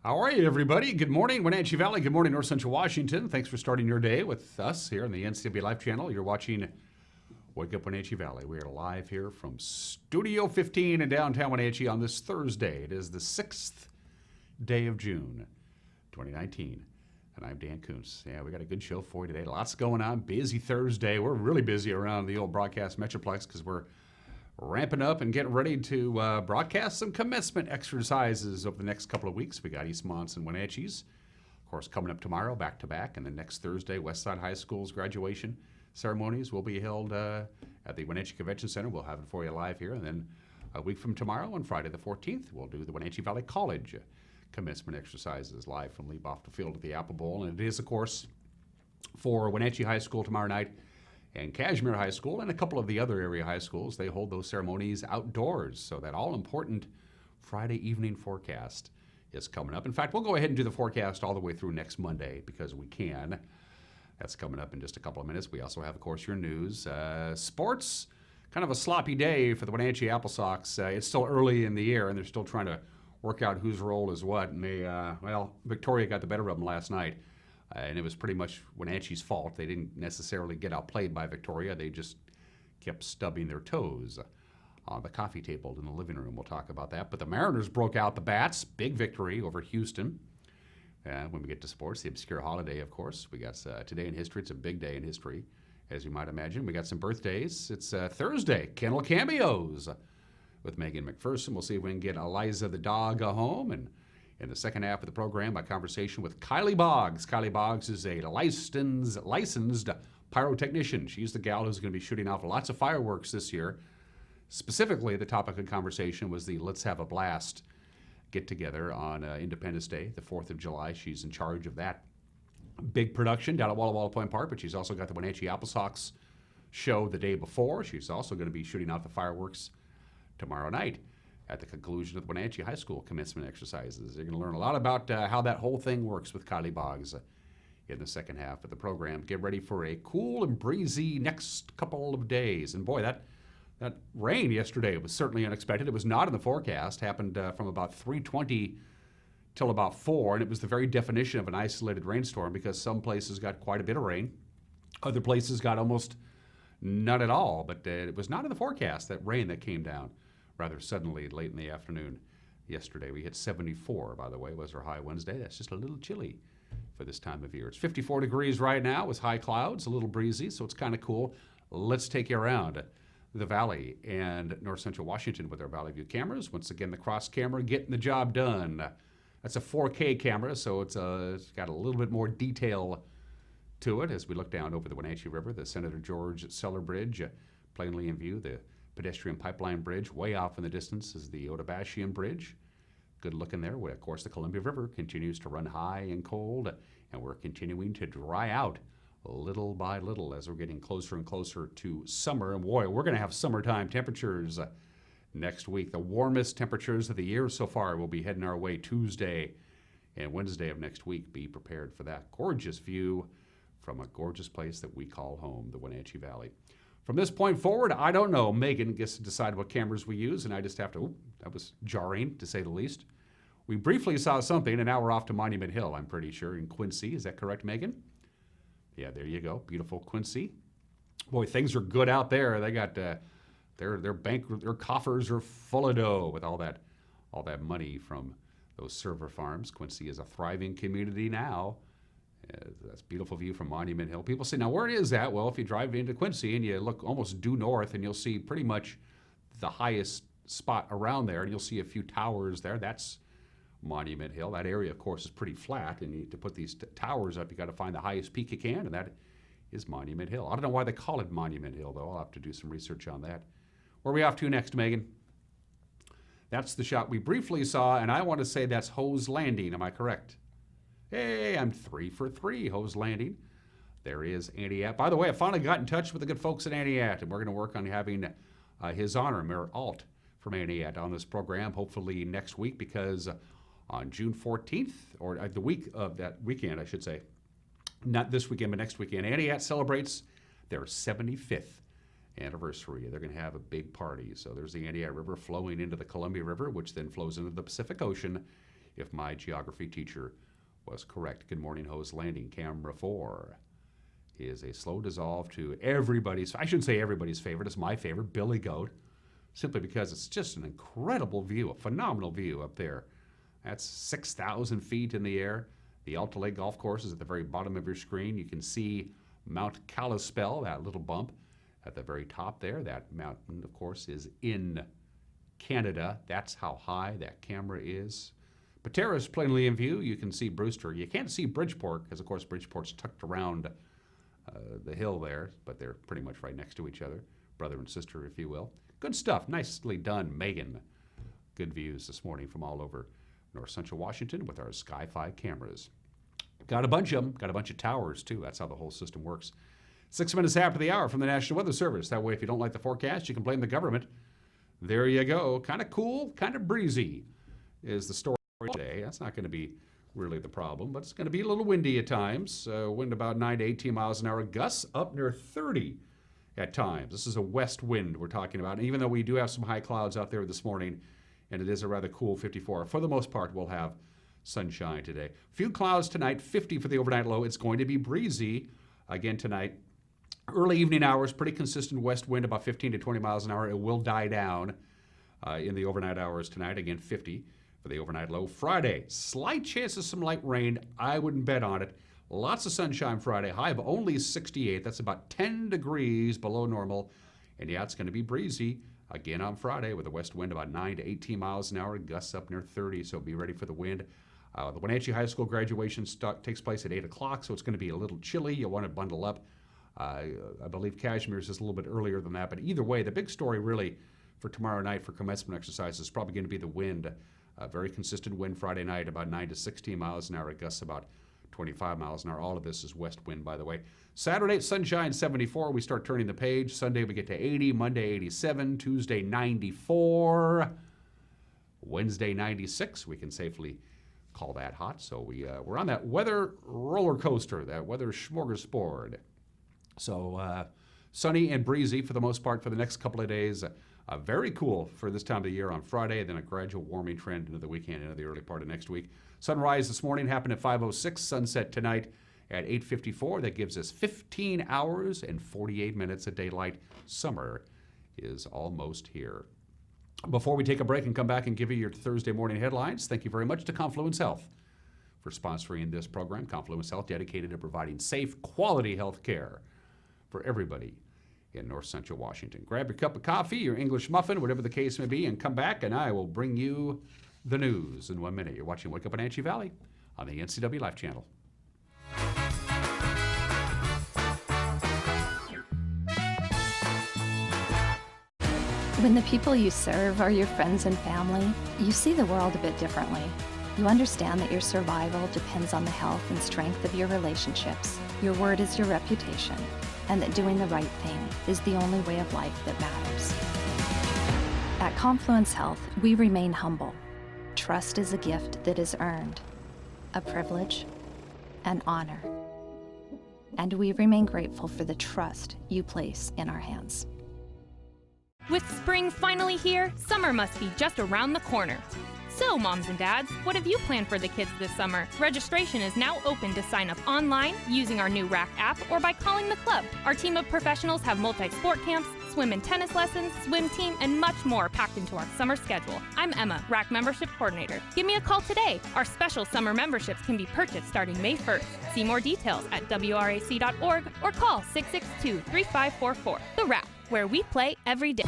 How are you, everybody? Good morning, Wenatchee Valley. Good morning, North Central Washington. Thanks for starting your day with us here on the NCW Life channel. You're watching Wake Up Wenatchee Valley. We are live here from Studio 15 in downtown Wenatchee on this Thursday. It is the 6th day of June, 2019. And I'm Dan Kuntz. Yeah, we got a good show for you today. Lots going on. Busy Thursday. We're really busy around the old broadcast metroplex because we're ramping up and getting ready to broadcast some commencement exercises over the next couple of weeks. We got Eastmonts and Wenatchee's, of course, coming up tomorrow, back to back, and then next Thursday, Westside High School's graduation ceremonies will be held at the Wenatchee Convention Center. We'll have it for you live here, and then a week from tomorrow, on Friday the 14th, we'll do the Wenatchee Valley College commencement exercises live from Leap-Off Field at the Apple Bowl, and it is, of course, for Wenatchee High School tomorrow night. And Cashmere High School and a couple of the other area high schools, they hold those ceremonies outdoors. So that all-important Friday evening forecast is coming up. In fact, we'll go ahead and do the forecast all the way through next Monday because we can. That's coming up in just a couple of minutes. We also have, of course, your news. Sports, kind of a sloppy day for the Wenatchee Apple Sox. It's still early in the year, and they're still trying to work out whose role is what. And Victoria got the better of them last night. And it was pretty much Wenatchee's fault. They didn't necessarily get outplayed by Victoria. They just kept stubbing their toes on the coffee table in the living room. We'll talk about that. But the Mariners broke out the bats. Big victory over Houston. When we get to sports, the obscure holiday, of course. We got today in history. It's a big day in history, as you might imagine. We got some birthdays. It's Thursday. Kennel cameos with Megan McPherson. We'll see if we can get Eliza the dog home. And in the second half of the program, my conversation with Kylee Boggs. Kylee Boggs is a licensed pyrotechnician. She's the gal who's going to be shooting off lots of fireworks this year. Specifically, the topic of conversation was the Let's Have a Blast get-together on Independence Day, the 4th of July. She's in charge of that big production down at Walla Walla Point Park, but she's also got the Wenatchee Apple Sox show the day before. She's also going to be shooting off the fireworks tomorrow night at the conclusion of the Wenatchee High School commencement exercises. You're going to learn a lot about how that whole thing works with Kylee Boggs in the second half of the program. Get ready for a cool and breezy next couple of days. And boy, that rain yesterday was certainly unexpected. It was not in the forecast. Happened from about 3:20 till about 4, and it was the very definition of an isolated rainstorm because some places got quite a bit of rain. Other places got almost none at all, but it was not in the forecast, that rain that came down rather suddenly late in the afternoon yesterday. We hit 74, by the way, was our high Wednesday. That's just a little chilly for this time of year. It's 54 degrees right now with high clouds, a little breezy, so it's kind of cool. Let's take you around the valley and North Central Washington with our Valley View cameras. Once again, the cross camera getting the job done. That's a 4K camera, so it's got a little bit more detail to it as we look down over the Wenatchee River, the Senator George Seller Bridge, plainly in view. The pedestrian pipeline bridge way off in the distance is the Otabashian Bridge. Good looking there. Of course, the Columbia River continues to run high and cold, and we're continuing to dry out little by little as we're getting closer and closer to summer. And boy, we're going to have summertime temperatures next week. The warmest temperatures of the year so far will be heading our way Tuesday and Wednesday of next week. Be prepared for that gorgeous view from a gorgeous place that we call home, the Wenatchee Valley. From this point forward, I don't know. Megan gets to decide what cameras we use, and I just have to, that was jarring, to say the least. We briefly saw something, and now we're off to Monument Hill, I'm pretty sure, in Quincy. Is that correct, Megan? Yeah, there you go. Beautiful Quincy. Boy, things are good out there. They got their coffers are full of dough with all that money from those server farms. Quincy is a thriving community now. That's a beautiful view from Monument Hill. People say, now where is that? Well, if you drive into Quincy and you look almost due north, and you'll see pretty much the highest spot around there, and you'll see a few towers there. That's Monument Hill. That area, of course, is pretty flat, and to put these towers up, you got to find the highest peak you can, and that is Monument Hill. I don't know why they call it Monument Hill, though. I'll have to do some research on that. Where are we off to next, Megan? That's the shot we briefly saw, and I want to say that's Hose Landing. Am I correct? Hey, I'm 3 for 3, Hose Landing. There is Ante-At. By the way, I finally got in touch with the good folks at Ante-At, and we're going to work on having His Honor, Mayor Alt from Ante-At on this program, hopefully next week, because on June 14th, or the week of that weekend, I should say, not this weekend, but next weekend, Ante-At celebrates their 75th anniversary. They're going to have a big party. So there's the Ante-At River flowing into the Columbia River, which then flows into the Pacific Ocean if my geography teacher was correct. Good morning, Hose Landing. Camera 4 is a slow dissolve to everybody's, I shouldn't say everybody's favorite, it's my favorite, Billy Goat, simply because it's just an incredible view, a phenomenal view up there. That's 6,000 feet in the air. The Alta Lake Golf Course is at the very bottom of your screen. You can see Mount Kalispell, that little bump at the very top there. That mountain, of course, is in Canada. That's how high that camera is. Patera is plainly in view. You can see Brewster. You can't see Bridgeport because, of course, Bridgeport's tucked around the hill there, but they're pretty much right next to each other, brother and sister, if you will. Good stuff. Nicely done, Megan. Good views this morning from all over North Central Washington with our Sky 5 cameras. Got a bunch of them. Got a bunch of towers, too. That's how the whole system works. 6 minutes after the hour from the National Weather Service. That way, if you don't like the forecast, you can blame the government. There you go. Kind of cool, kind of breezy is the story today. That's not going to be really the problem, but it's going to be a little windy at times. Wind about 9 to 18 miles an hour. Gusts up near 30 at times. This is a west wind we're talking about. And even though we do have some high clouds out there this morning, and it is a rather cool 54, for the most part, we'll have sunshine today. Few clouds tonight, 50 for the overnight low. It's going to be breezy again tonight. Early evening hours, pretty consistent west wind, about 15 to 20 miles an hour. It will die down in the overnight hours tonight. Again, 50 for the overnight low. Friday, slight chance of some light rain. I wouldn't bet on it. Lots of sunshine Friday. High of only 68. That's about 10 degrees below normal. And yeah, it's going to be breezy again on Friday with a west wind about 9 to 18 miles an hour. Gusts up near 30, so be ready for the wind. The Wenatchee High School graduation takes place at 8 o'clock, so it's going to be a little chilly. You'll want to bundle up. I believe Cashmere's is a little bit earlier than that. But either way, the big story really for tomorrow night for commencement exercises is probably going to be the wind. Very consistent wind Friday night, about 9 to 16 miles an hour. Gusts about 25 miles an hour. All of this is west wind, by the way. Saturday, sunshine, 74. We start turning the page. Sunday, we get to 80. Monday, 87. Tuesday, 94. Wednesday, 96. We can safely call that hot. So we're on that weather roller coaster, that weather smorgasbord. So sunny and breezy for the most part for the next couple of days. Very cool for this time of the year on Friday, then a gradual warming trend into the weekend, into the early part of next week. Sunrise this morning happened at 5:06, sunset tonight at 8:54. That gives us 15 hours and 48 minutes of daylight. Summer is almost here. Before we take a break and come back and give you your Thursday morning headlines, thank you very much to Confluence Health for sponsoring this program. Confluence Health, dedicated to providing safe, quality health care for everybody in North Central Washington. Grab your cup of coffee, your English muffin, whatever the case may be, and come back, and I will bring you the news in 1 minute. You're watching Wake Up Wenatchee Valley on the NCW Life Channel. When the people you serve are your friends and family, you see the world a bit differently. You understand that your survival depends on the health and strength of your relationships. Your word is your reputation, and that doing the right thing is the only way of life that matters. At Confluence Health, we remain humble. Trust is a gift that is earned, a privilege, an honor. And we remain grateful for the trust you place in our hands. With spring finally here, summer must be just around the corner. So, moms and dads, what have you planned for the kids this summer? Registration is now open to sign up online, using our new RAC app, or by calling the club. Our team of professionals have multi-sport camps, swim and tennis lessons, swim team, and much more packed into our summer schedule. I'm Emma, RAC Membership Coordinator. Give me a call today. Our special summer memberships can be purchased starting May 1st. See more details at wrac.org or call 662-3544. The RAC, where we play every day.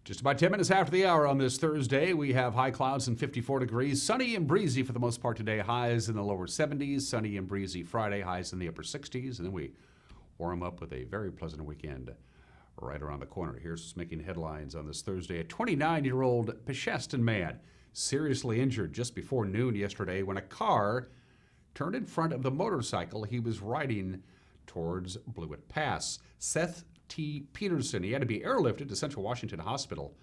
Just about 10 minutes after the hour on this Thursday, we have high clouds and 54 degrees. Sunny and breezy for the most part today. Highs in the lower 70s. Sunny and breezy Friday. Highs in the upper 60s. And then we warm up with a very pleasant weekend right around the corner. Here's what's making headlines on this Thursday. A 29-year-old Peshestan man seriously injured just before noon yesterday when a car turned in front of the motorcycle he was riding towards Blewett Pass. Seth T. Peterson. He had to be airlifted to Central Washington Hospital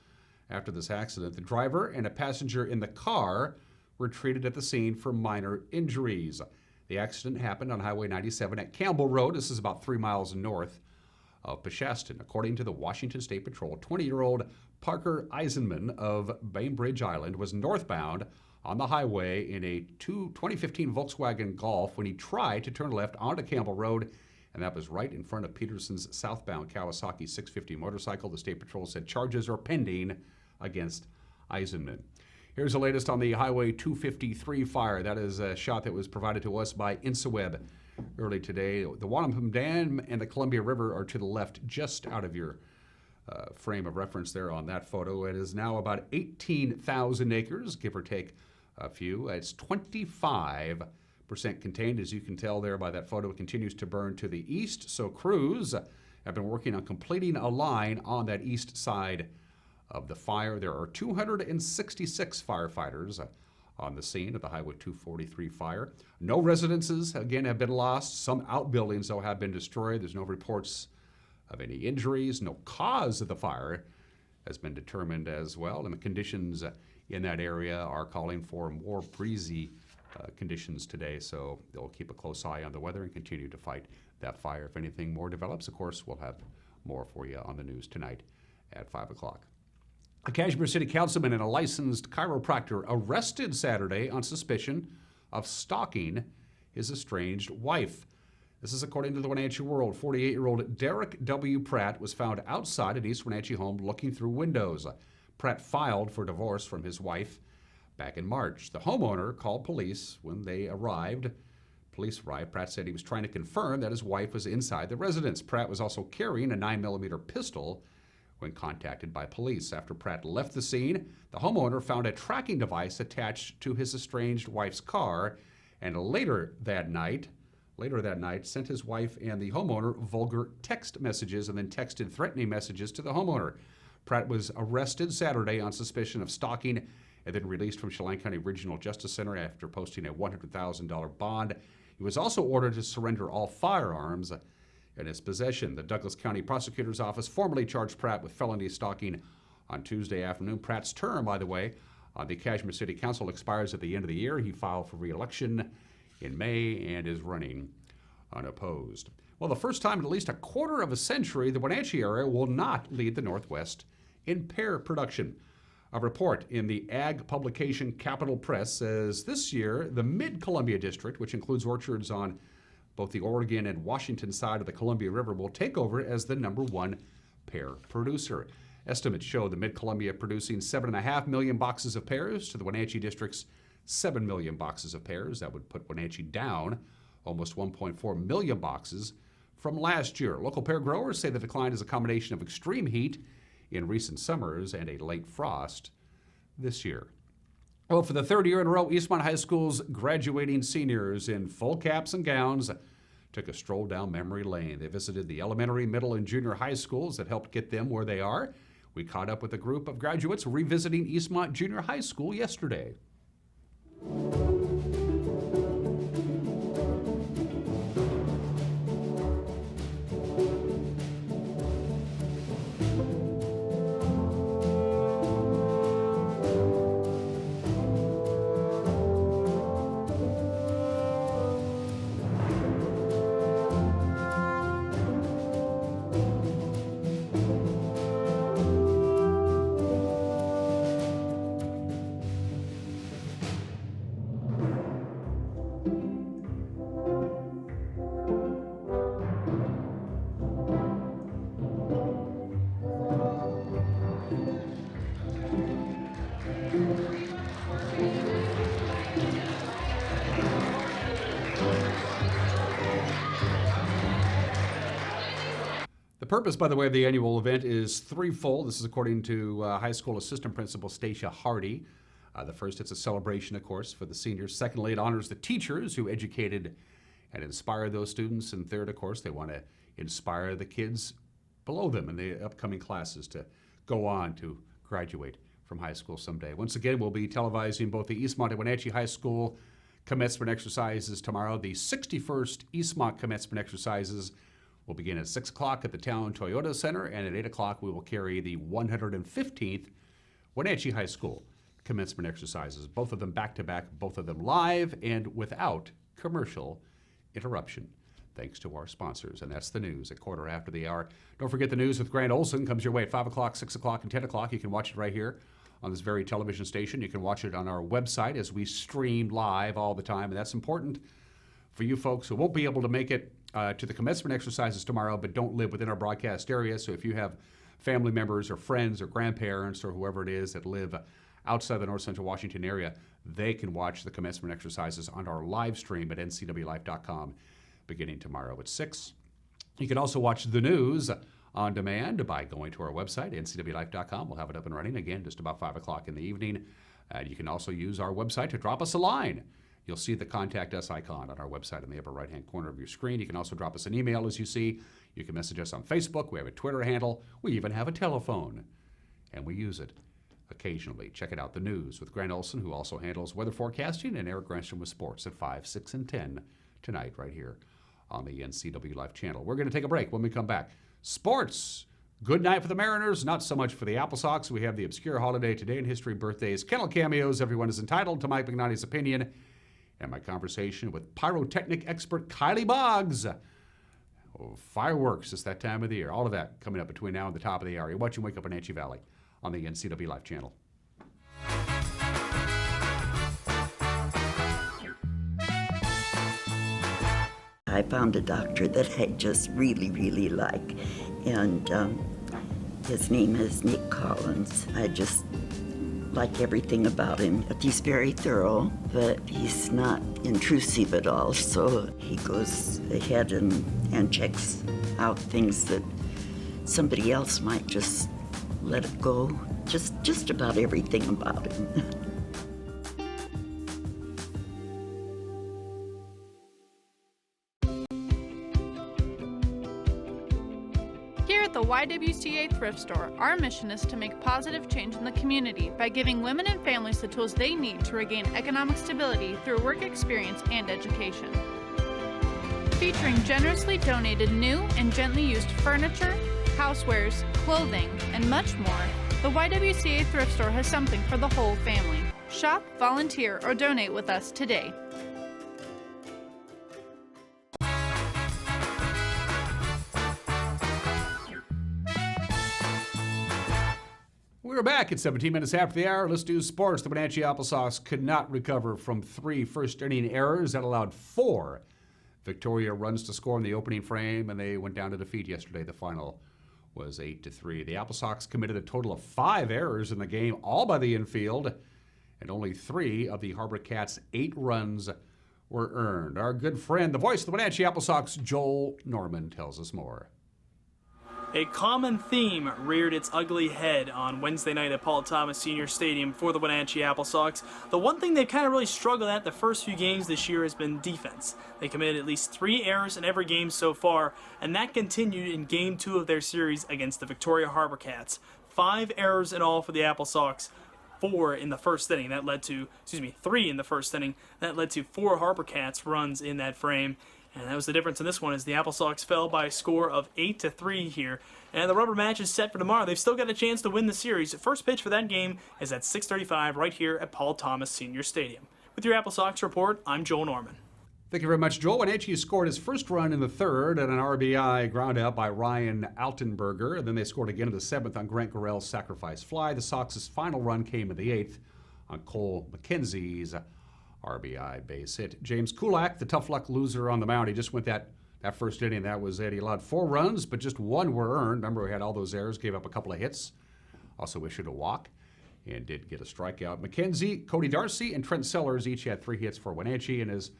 after this accident. The driver and a passenger in the car were treated at the scene for minor injuries. The accident happened on Highway 97 at Campbell Road. This is about 3 miles north of Peshastin. According to the Washington State Patrol, 20-year-old Parker Eisenman of Bainbridge Island was northbound on the highway in a 2015 Volkswagen Golf when he tried to turn left onto Campbell Road, and that was right in front of Peterson's southbound Kawasaki 650 motorcycle. The State Patrol said charges are pending against Eisenman. Here's the latest on the Highway 253 fire. That is a shot that was provided to us by InsaWeb early today. The Wampum Dam and the Columbia River are to the left, just out of your frame of reference there on that photo. It is now about 18,000 acres, give or take a few. It's 25% contained, as you can tell there by that photo. It continues to burn to the east, so crews have been working on completing a line on that east side of the fire. There are 266 firefighters on the scene of the Highway 243 fire. No residences, again, have been lost. Some outbuildings, though, have been destroyed. There's no reports of any injuries. No cause of the fire has been determined as well, and the conditions in that area are calling for more breezy conditions today, so they'll keep a close eye on the weather and continue to fight that fire. If anything more develops, of course, we'll have more for you on the news tonight at 5 o'clock. A Kashmir City councilman and a licensed chiropractor arrested Saturday on suspicion of stalking his estranged wife. This is according to the Wenatchee World. 48-year-old Derek W. Pratt was found outside an East Wenatchee home looking through windows. Pratt filed for divorce from his wife back in March. The homeowner called police when they arrived. Police arrived. Pratt said he was trying to confirm that his wife was inside the residence. Pratt was also carrying a 9mm pistol when contacted by police. After Pratt left the scene, the homeowner found a tracking device attached to his estranged wife's car, and later that night, sent his wife and the homeowner vulgar text messages and then texted threatening messages to the homeowner. Pratt was arrested Saturday on suspicion of stalking and then released from Chelan County Regional Justice Center after posting a $100,000 bond. He was also ordered to surrender all firearms in his possession. The Douglas County Prosecutor's Office formally charged Pratt with felony stalking on Tuesday afternoon. Pratt's term, by the way, on the Kashmir City Council expires at the end of the year. He filed for re-election in May and is running unopposed. Well, the first time in at least a quarter of a century, the Wenatchee area will not lead the Northwest in pear production. A report in the ag publication Capital Press says this year, the Mid-Columbia District, which includes orchards on both the Oregon and Washington side of the Columbia River, will take over as the #1 pear producer. Estimates show the Mid-Columbia producing 7.5 million boxes of pears to the Wenatchee District's 7 million boxes of pears. That would put Wenatchee down almost 1.4 million boxes from last year. Local pear growers say the decline is a combination of extreme heat in recent summers and a late frost this year. Well, for the third year in a row, Eastmont High School's graduating seniors in full caps and gowns took a stroll down memory lane. They visited the elementary, middle, and junior high schools that helped get them where they are. We caught up with a group of graduates revisiting Eastmont Junior High School yesterday. The purpose, by the way, of the annual event is threefold. This is according to high school assistant principal Stacia Hardy. The first, it's a celebration, of course, for the seniors. Secondly, it honors the teachers who educated and inspired those students. And third, of course, they want to inspire the kids below them in the upcoming classes to go on to graduate from high school someday. Once again, we'll be televising both the Eastmont and Wenatchee High School commencement exercises tomorrow. The 61st Eastmont commencement exercises will begin at 6 o'clock at the Town Toyota Center, and at 8 o'clock we will carry the 115th Wenatchee High School commencement exercises, both of them back-to-back, both of them live and without commercial interruption. thanks to our sponsors. And that's the news at quarter after the hour. Don't forget the news with Grant Olson comes your way at 5 o'clock, 6 o'clock, and 10 o'clock. You can watch it right here on this very television station. You can watch it on our website as we stream live all the time. And that's important for you folks who won't be able to make it to the commencement exercises tomorrow, but don't live within our broadcast area. So if you have family members or friends or grandparents or whoever it is that live outside the North Central Washington area, they can watch the commencement exercises on our live stream at ncwlife.com beginning tomorrow at 6. You can also watch the news on demand by going to our website, ncwlife.com. We'll have it up and running again just about 5 o'clock in the evening. You can also use our website to drop us a line. You'll see the Contact Us icon on our website in the upper right-hand corner of your screen. You can also drop us an email, as you see. You can message us on Facebook. We have a Twitter handle. We even have a telephone, and we use it occasionally. Check it out, the news with Grant Olson, who also handles weather forecasting, and Eric Granstrom with sports at 5, 6, and 10 tonight right here on the NCW Life channel. We're going to take a break. When we come back, sports. Good night for the Mariners, not so much for the Apple Sox. We have the obscure holiday today in history, birthdays, kennel cameos. Everyone is entitled to Mike McNally's opinion. And my conversation with pyrotechnic expert Kylee Boggs. Oh, fireworks, it's that time of the year. All of that coming up between now and the top of the hour. You're watching Wake Up Wenatchee Valley on the NCW Life channel. I found a doctor that I just really, really like, and his name is Nick Collins. I just like everything about him. He's very thorough, but he's not intrusive at all, so he goes ahead and checks out things that somebody else might just let it go. Just about everything about him. Here at the YWCA Thrift Store, our mission is to make positive change in the community by giving women and families the tools they need to regain economic stability through work experience and education. Featuring generously donated new and gently used furniture, housewares, clothing, and much more, the YWCA Thrift Store has something for the whole family. Shop, volunteer, or donate with us today. We're back at 17 minutes after the hour. Let's do sports. The Wenatchee Apple Sox could not recover from 3 first-inning errors that allowed 4 Victoria runs to score in the opening frame, and they went down to defeat yesterday. The final was 8-3. The Apple Sox committed a total of 5 errors in the game, all by the infield, and only 3 of the Harbor Cats' 8 runs were earned. Our good friend, the voice of the Wenatchee Apple Sox, Joel Norman, tells us more. A common theme reared its ugly head on Wednesday night at Paul Thomas Senior Stadium for the Wenatchee Apple Sox. The one thing they've kind of really struggled at the first few games this year has been defense. They committed at least 3 errors in every game so far, and that continued in Game 2 of their series against the Victoria Harbor Cats. 5 errors in all for the Apple Sox. 3 in the first inning. That led to 4 Harbor Cats runs in that frame. And that was the difference in this one, as the Apple Sox fell by a score of 8-3 here. And the rubber match is set for tomorrow. They've still got a chance to win the series. First pitch for that game is at 6:35 right here at Paul Thomas Senior Stadium. With your Apple Sox report, I'm Joel Norman. Thank you very much, Joel. Wenatchee scored his first run in the 3rd and an RBI ground out by Ryan Altenberger. And then they scored again in the 7th on Grant Gorell's sacrifice fly. The Sox's final run came in the 8th on Cole McKenzie's RBI base hit. James Kulak, the tough luck loser on the mound, he just went that first inning. That was it. He allowed 4 runs, but just 1 were earned. Remember, we had all those errors, gave up a couple of hits. Also issued a walk and did get a strikeout. McKenzie, Cody Darcy, and Trent Sellers each had 3 hits for Wenatchee. And as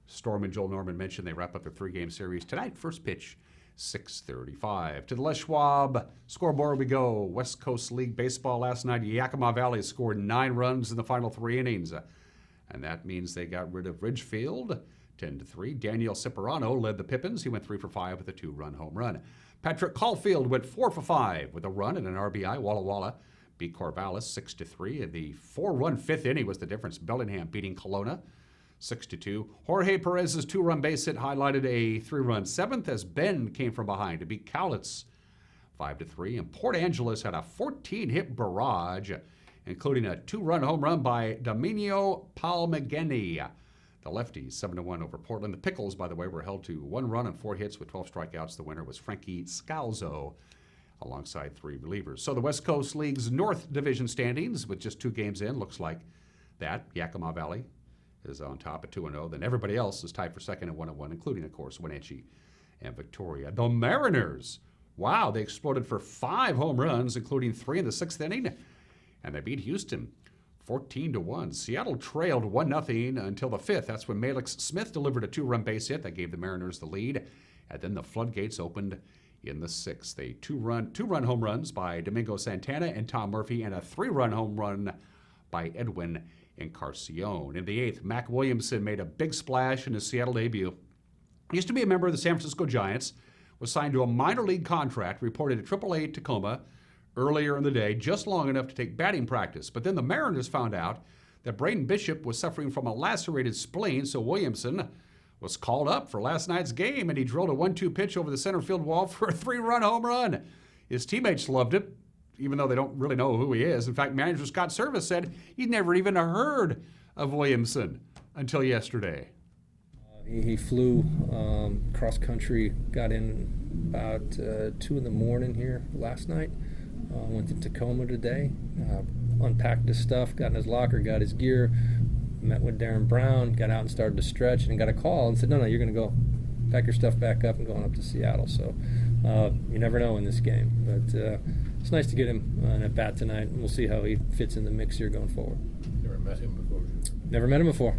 Storm and Joel Norman mentioned, they wrap up their 3-game series tonight. First pitch, 6:35. To the Les Schwab scoreboard we go. West Coast League Baseball last night. Yakima Valley scored 9 runs in the final 3 innings. And that means they got rid of Ridgefield, 10-3. Daniel Cipriano led the Pippins. He went 3 for 5 with a 2-run home run. Patrick Caulfield went 4 for 5 with a run and an RBI. Walla Walla beat Corvallis 6-3. And the 4-run 5th inning was the difference. Bellingham beating Kelowna 6-2. Jorge Perez's 2-run base hit highlighted a 3-run 7th as Ben came from behind to beat Cowlitz 5-3. And Port Angeles had a 14-hit barrage, including a 2-run home run by Dominio Palmageni. The Lefties, 7-1 over Portland. The Pickles, by the way, were held to 1 run and 4 hits with 12 strikeouts. The winner was Frankie Scalzo, alongside 3 relievers. So the West Coast League's North Division standings, with just 2 games in, looks like that. Yakima Valley is on top at 2-0. Then everybody else is tied for second at 1-1, including, of course, Wenatchee and Victoria. The Mariners, wow, they exploded for 5 home runs, including 3 in the 6th inning, and they beat Houston 14-1. Seattle trailed 1-0 until the 5th. That's when Malix Smith delivered a 2-run base hit that gave the Mariners the lead, and then the floodgates opened in the 6th. A two-run home runs by Domingo Santana and Tom Murphy, and a 3-run home run by Edwin Encarnacion. In the 8th, Mac Williamson made a big splash in his Seattle debut. He used to be a member of the San Francisco Giants, was signed to a minor league contract, reported to AAA Tacoma earlier in the day, just long enough to take batting practice. But then the Mariners found out that Braden Bishop was suffering from a lacerated spleen, so Williamson was called up for last night's game, and he drilled a 1-2 pitch over the center field wall for a 3-run home run. His teammates loved it, even though they don't really know who he is. In fact, manager Scott Service said he'd never even heard of Williamson until yesterday. He flew cross country, got in about 2 in the morning here last night. Went to Tacoma today, unpacked his stuff, got in his locker, got his gear, met with Darren Brown, got out and started to stretch, and got a call and said, no, you're going to go pack your stuff back up and going up to Seattle. So you never know in this game. But it's nice to get him an at-bat tonight, and we'll see how he fits in the mix here going forward. Never met him before? Never met him before.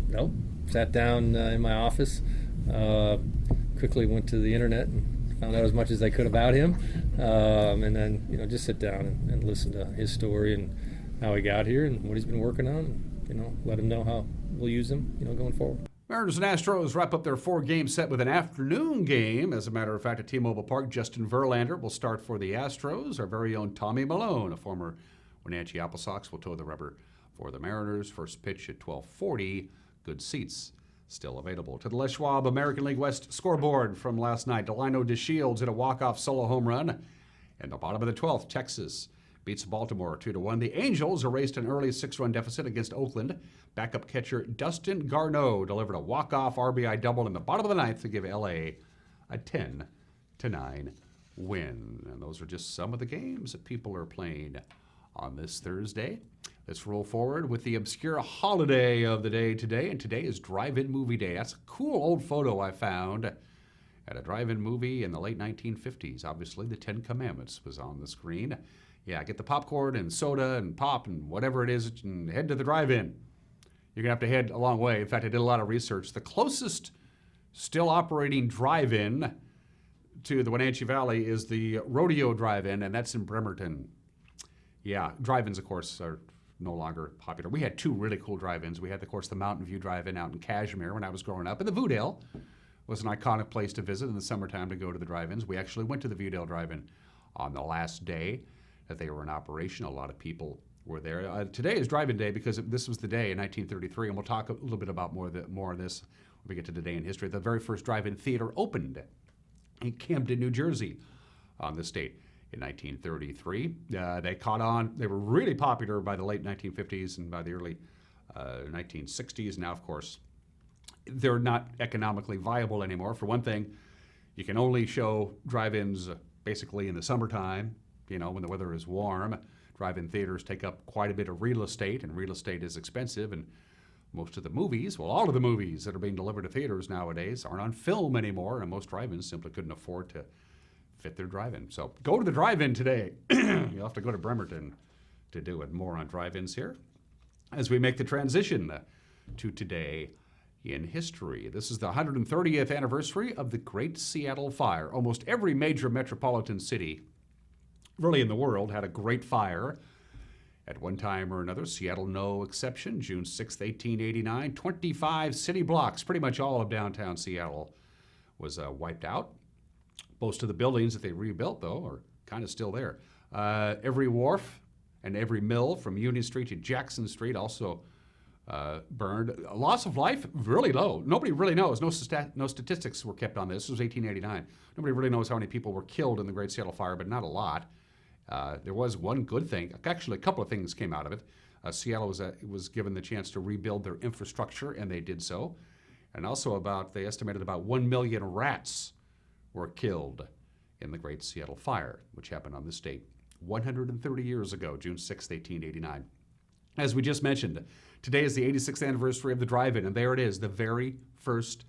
Nope. Sat down in my office, quickly went to the internet and found out as much as I could about him, and then just sit down and listen to his story and how he got here and what he's been working on. And, let him know how we'll use him, going forward. Mariners and Astros wrap up their 4-game set with an afternoon game. As a matter of fact, at T-Mobile Park, Justin Verlander will start for the Astros. Our very own Tommy Malone, a former Wenatchee Apple Sox, will toe the rubber for the Mariners. First pitch at 12:40. Good seats still available. To the Les Schwab American League West scoreboard from last night, Delino DeShields hit a walk-off solo home run. In the bottom of the 12th, Texas beats Baltimore 2-1. The Angels erased an early 6-run deficit against Oakland. Backup catcher Dustin Garneau delivered a walk-off RBI double in the bottom of the 9th to give LA a 10-9 win. And those are just some of the games that people are playing on this Thursday. Let's roll forward with the obscure holiday of the day today, and today is Drive-In Movie Day. That's a cool old photo I found at a drive-in movie in the late 1950s. Obviously, the 10 Commandments was on the screen. Yeah, get the popcorn and soda and pop and whatever it is and head to the drive-in. You're going to have to head a long way. In fact, I did a lot of research. The closest still operating drive-in to the Wenatchee Valley is the Rodeo Drive-In, and that's in Bremerton. Yeah, drive-ins, of course, are no longer popular. We had 2 really cool drive-ins. We had, of course, the Mountain View Drive-In out in Cashmere when I was growing up, and the Voodale was an iconic place to visit in the summertime to go to the drive-ins. We actually went to the Voodale Drive-In on the last day that they were in operation. A lot of people were there. Today is Drive-In Day because this was the day in 1933, and we'll talk a little bit about more of this when we get to the day in history. The very first drive-in theater opened in Camden, New Jersey on this date. In 1933, they caught on. They were really popular by the late 1950s and by the early 1960s. Now, of course, they're not economically viable anymore. For one thing, you can only show drive-ins basically in the summertime, when the weather is warm. Drive-in theaters take up quite a bit of real estate, and real estate is expensive. And most of the movies, all of the movies that are being delivered to theaters nowadays aren't on film anymore, and most drive-ins simply couldn't afford to fit their drive-in. So go to the drive-in today. You'll have to go to Bremerton to do it. More on drive-ins here as we make the transition to today in history. This is the 130th anniversary of the Great Seattle Fire. Almost every major metropolitan city, really in the world, had a great fire at one time or another. Seattle no exception. June 6, 1889, 25 city blocks, pretty much all of downtown Seattle, was wiped out. Most of the buildings that they rebuilt, though, are kind of still there. Every wharf and every mill from Union Street to Jackson Street also burned. Loss of life, really low. Nobody really knows. No statistics were kept on this. This was 1889. Nobody really knows how many people were killed in the Great Seattle Fire, but not a lot. There was one good thing. Actually, a couple of things came out of it. Seattle was given the chance to rebuild their infrastructure, and they did so. And also they estimated about 1 million rats were killed in the Great Seattle Fire, which happened on this date 130 years ago, June 6, 1889. As we just mentioned, today is the 86th anniversary of the drive-in, and there it is, the very first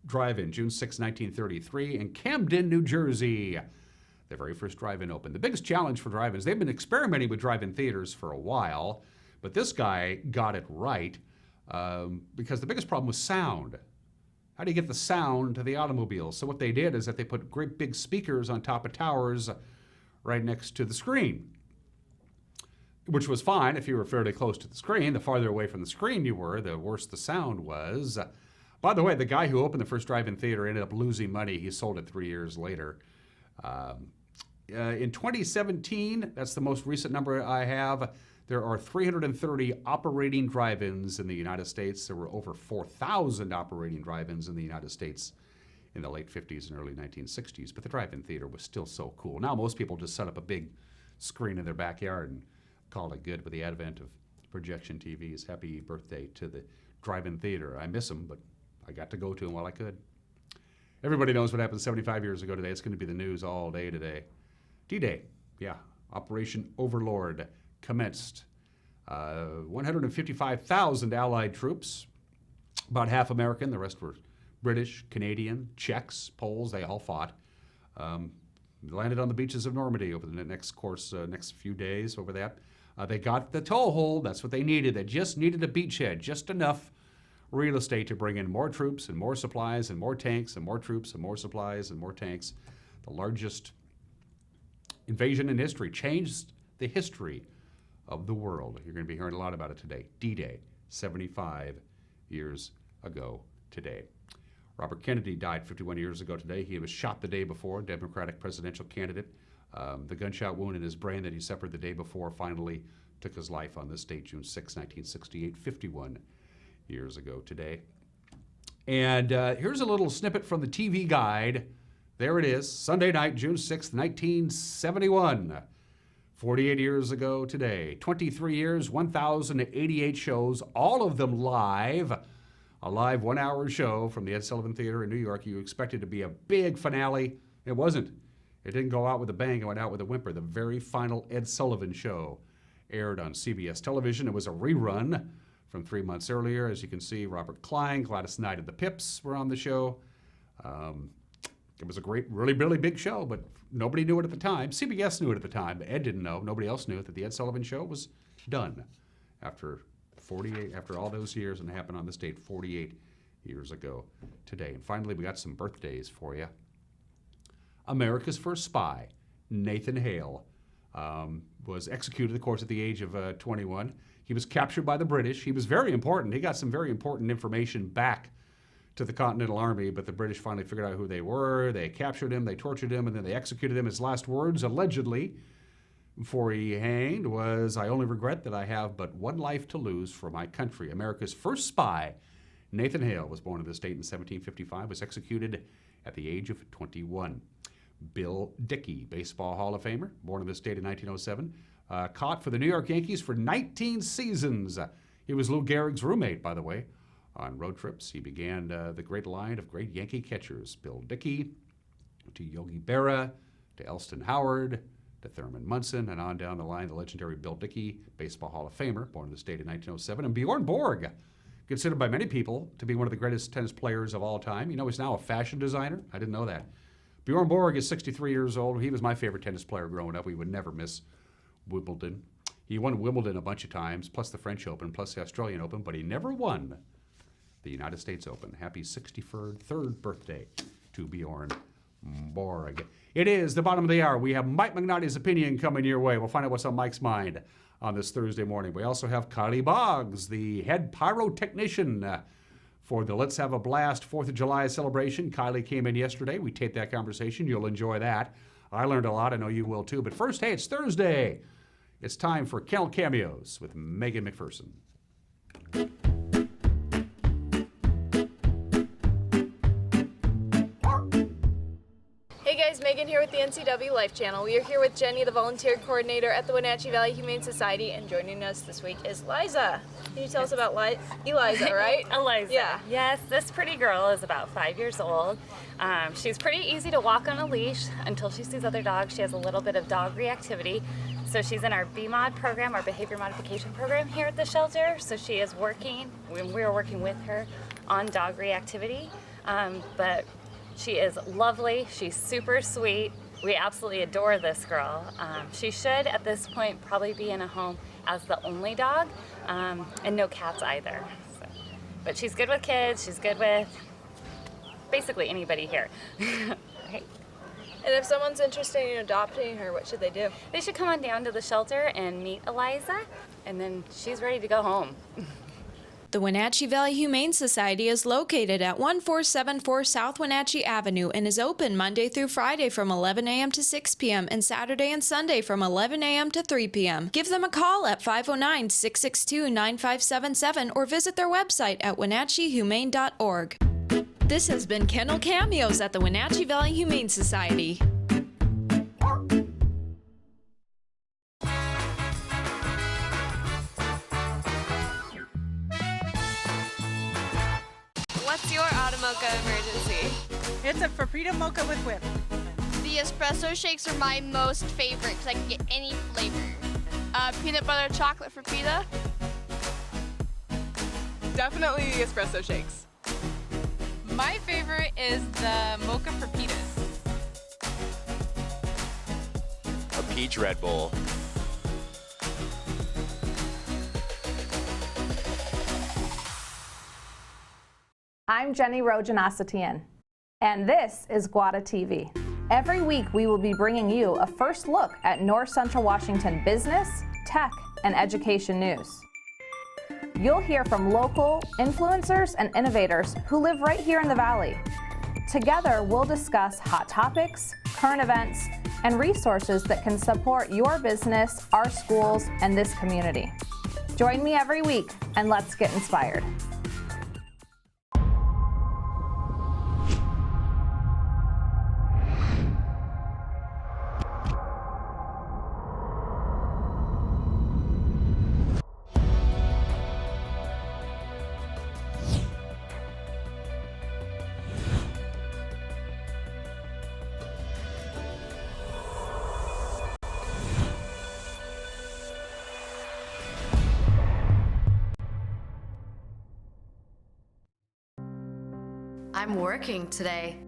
drive-in, June 6, 1933, in Camden, New Jersey. The very first drive-in opened. The biggest challenge for drive-ins, they've been experimenting with drive-in theaters for a while, but this guy got it right because the biggest problem was sound. How do you get the sound to the automobiles? So what they did is that they put great big speakers on top of towers right next to the screen, which was fine if you were fairly close to the screen. The farther away from the screen you were, the worse the sound was. By the way, the guy who opened the first drive-in theater ended up losing money. He sold it 3 years later. In 2017, that's the most recent number I have, there are 330 operating drive-ins in the United States. There were over 4,000 operating drive-ins in the United States in the late 50s and early 1960s, but the drive-in theater was still so cool. Now most people just set up a big screen in their backyard and call it good with the advent of projection TVs. Happy birthday to the drive-in theater. I miss them, but I got to go to them while I could. Everybody knows what happened 75 years ago today. It's going to be the news all day today. D-Day, yeah, Operation Overlord commenced. 155,000 Allied troops, about half American, the rest were British, Canadian, Czechs, Poles, they all fought. Landed on the beaches of Normandy over the next few days over that. They got the toehold, that's what they needed. They just needed a beachhead, just enough real estate to bring in more troops and more supplies and more tanks and more troops and more supplies and more tanks. The largest invasion in history, changed the history of the world. You're going to be hearing a lot about it today. D-Day, 75 years ago today. Robert Kennedy died 51 years ago today. He was shot the day before, Democratic presidential candidate. The gunshot wound in his brain that he suffered the day before finally took his life on this date, June 6, 1968, 51 years ago today. And here's a little snippet from the TV guide. There it is, Sunday night, June 6, 1971. 48 years ago today. 23 years, 1,088 shows, all of them live. A live 1-hour show from the Ed Sullivan Theater in New York. You expected to be a big finale. It wasn't. It didn't go out with a bang. It went out with a whimper. The very final Ed Sullivan show aired on CBS television. It was a rerun from 3 months earlier. As you can see, Robert Klein, Gladys Knight, and the Pips were on the show. It was a great, really, really big show, but nobody knew it at the time. CBS knew it at the time, but Ed didn't know. Nobody else knew that the Ed Sullivan Show was done after all those years, and it happened on this date 48 years ago today. And finally, we got some birthdays for you. America's first spy, Nathan Hale, was executed, of course, at the age of 21. He was captured by the British. He was very important. He got some very important information back to the Continental Army, but the British finally figured out who they were. They captured him, they tortured him, and then they executed him. His last words, allegedly, before he hanged, was, "I only regret that I have but one life to lose for my country." America's first spy, Nathan Hale, was born in this state in 1755, was executed at the age of 21. Bill Dickey, Baseball Hall of Famer, born in this state in 1907, caught for the New York Yankees for 19 seasons. He was Lou Gehrig's roommate, by the way. On road trips, he began the great line of great Yankee catchers, Bill Dickey, to Yogi Berra, to Elston Howard, to Thurman Munson, and on down the line, the legendary Bill Dickey, Baseball Hall of Famer, born in the state in 1907, and Bjorn Borg, considered by many people to be one of the greatest tennis players of all time. You know, he's now a fashion designer. I didn't know that. Bjorn Borg is 63 years old. He was my favorite tennis player growing up. We would never miss Wimbledon. He won Wimbledon a bunch of times, plus the French Open, plus the Australian Open, but he never won the United States Open. Happy 63rd birthday to Bjorn Borg. It is the bottom of the hour. We have Mike Magnotti's opinion coming your way. We'll find out what's on Mike's mind on this Thursday morning. We also have Kylee Boggs, the head pyrotechnician for the Let's Have a Blast 4th of July celebration. Kylee came in yesterday. We taped that conversation. You'll enjoy that. I learned a lot. I know you will too. But first, hey, it's Thursday. It's time for Kennel Cameos with Megan McPherson. Hey guys, Megan Megan here with the NCW Life Channel. We are here with Jenny, the volunteer coordinator at the Wenatchee Valley Humane Society, and joining us this week is Liza. Can you tell us about Eliza, right? Eliza. Yeah. Yes, this pretty girl is about 5 years old. She's pretty easy to walk on a leash until she sees other dogs. She has a little bit of dog reactivity. So she's in our BMOD program, our behavior modification program here at the shelter. So she is working, we are working with her on dog reactivity. But she is lovely, she's super sweet. We absolutely adore this girl. She should, at this point, probably be in a home as the only dog, and no cats either. So, but she's good with kids, she's good with basically anybody here. Right. And if someone's interested in adopting her, what should they do? They should come on down to the shelter and meet Eliza, and then she's ready to go home. The Wenatchee Valley Humane Society is located at 1474 South Wenatchee Avenue and is open Monday through Friday from 11 a.m. to 6 p.m. and Saturday and Sunday from 11 a.m. to 3 p.m. Give them a call at 509-662-9577 or visit their website at wenatcheehumane.org. This has been Kennel Cameos at the Wenatchee Valley Humane Society. What's your Automocha emergency? It's a Frappuccino mocha with whip. The espresso shakes are my most favorite because I can get any flavor. Peanut butter chocolate Frappuccino. Definitely the espresso shakes. My favorite is the mocha Frappitas. A peach Red Bull. I'm Jenny Rojanasatian, and this is Guada TV. Every week we will be bringing you a first look at North Central Washington business, tech, and education news. You'll hear from local influencers and innovators who live right here in the Valley. Together we'll discuss hot topics, current events, and resources that can support your business, our schools, and this community. Join me every week, and let's get inspired. I'm working today.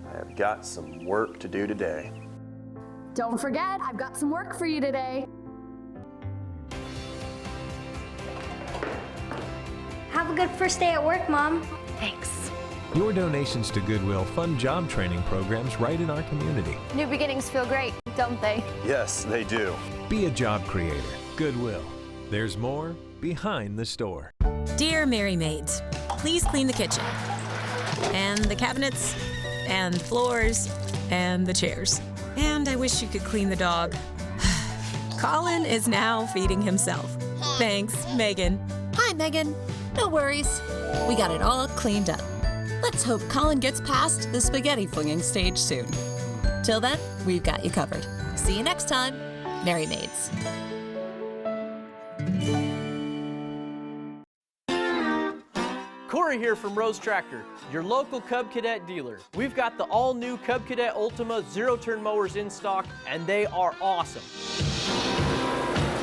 I've got some work to do today. Don't forget, I've got some work for you today. Have a good first day at work, Mom. Thanks. Your donations to Goodwill fund job training programs right in our community. New beginnings feel great, don't they? Yes, they do. Be a job creator. Goodwill. There's more behind the store. Dear Mary Maids, please clean the kitchen, and the cabinets, and the floors, and the chairs. And I wish you could clean the dog. Colin is now feeding himself. Thanks, Megan. Hi, Megan. No worries. We got it all cleaned up. Let's hope Colin gets past the spaghetti flinging stage soon. Till then, we've got you covered. See you next time, Mary Maids. Corey here from Rose Tractor, your local Cub Cadet dealer. We've got the all-new Cub Cadet Ultima zero-turn mowers in stock, and they are awesome.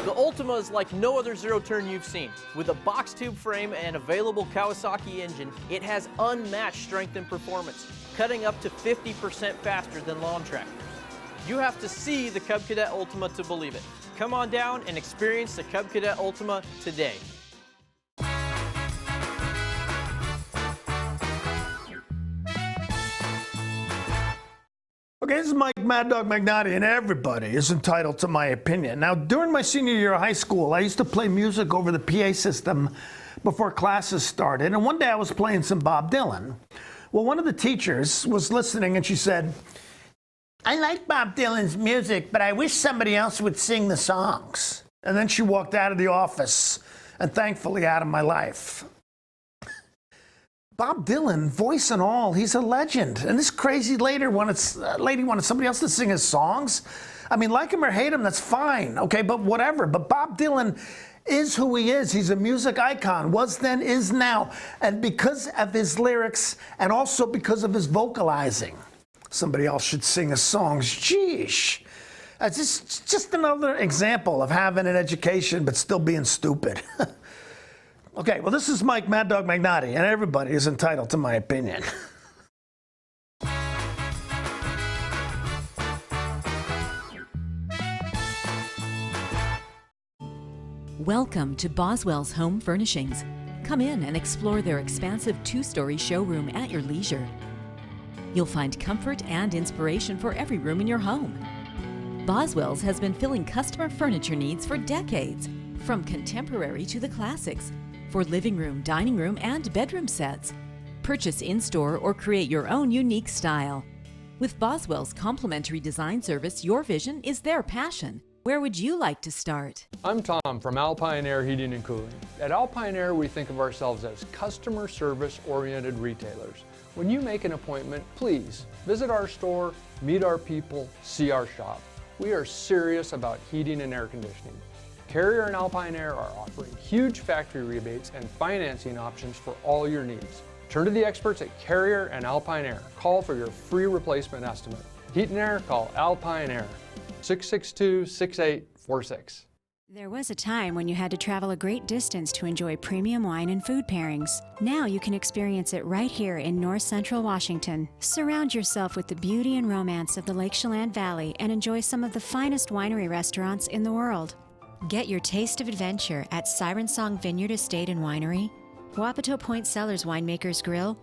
The Ultima is like no other zero-turn you've seen. With a box tube frame and available Kawasaki engine, it has unmatched strength and performance, cutting up to 50% faster than lawn tractors. You have to see the Cub Cadet Ultima to believe it. Come on down and experience the Cub Cadet Ultima today. Okay, this is Mike Mad Dog Magnotti, and everybody is entitled to my opinion. Now, during my senior year of high school, I used to play music over the PA system before classes started, and one day I was playing some Bob Dylan. Well, one of the teachers was listening, and she said, "I like Bob Dylan's music, but I wish somebody else would sing the songs." And then she walked out of the office, and thankfully out of my life. Bob Dylan, voice and all, he's a legend. And this crazy lady wanted somebody else to sing his songs. I mean, like him or hate him, that's fine, okay, but whatever. But Bob Dylan is who he is. He's a music icon, was then, is now. And because of his lyrics and also because of his vocalizing, somebody else should sing his songs. Sheesh. It's just another example of having an education but still being stupid. Okay, well, this is Mike Mad Dog Magnotti, and everybody is entitled to my opinion. Welcome to Boswell's Home Furnishings. Come in and explore their expansive 2-story showroom at your leisure. You'll find comfort and inspiration for every room in your home. Boswell's has been filling customer furniture needs for decades, from contemporary to the classics, for living room, dining room, and bedroom sets. Purchase in-store or create your own unique style. With Boswell's complimentary design service, your vision is their passion. Where would you like to start? I'm Tom from Alpine Air Heating and Cooling. At Alpine Air, we think of ourselves as customer service-oriented retailers. When you make an appointment, please visit our store, meet our people, see our shop. We are serious about heating and air conditioning. Carrier and Alpine Air are offering huge factory rebates and financing options for all your needs. Turn to the experts at Carrier and Alpine Air. Call for your free replacement estimate. Heat and air, call Alpine Air, 662-6846. There was a time when you had to travel a great distance to enjoy premium wine and food pairings. Now you can experience it right here in North Central Washington. Surround yourself with the beauty and romance of the Lake Chelan Valley and enjoy some of the finest winery restaurants in the world. Get your taste of adventure at Siren Song Vineyard Estate and Winery, Wapato Point Cellars Winemakers Grill,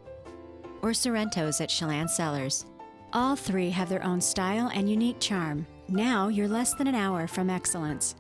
or Sorrento's at Chelan Cellars. All three have their own style and unique charm. Now you're less than an hour from excellence.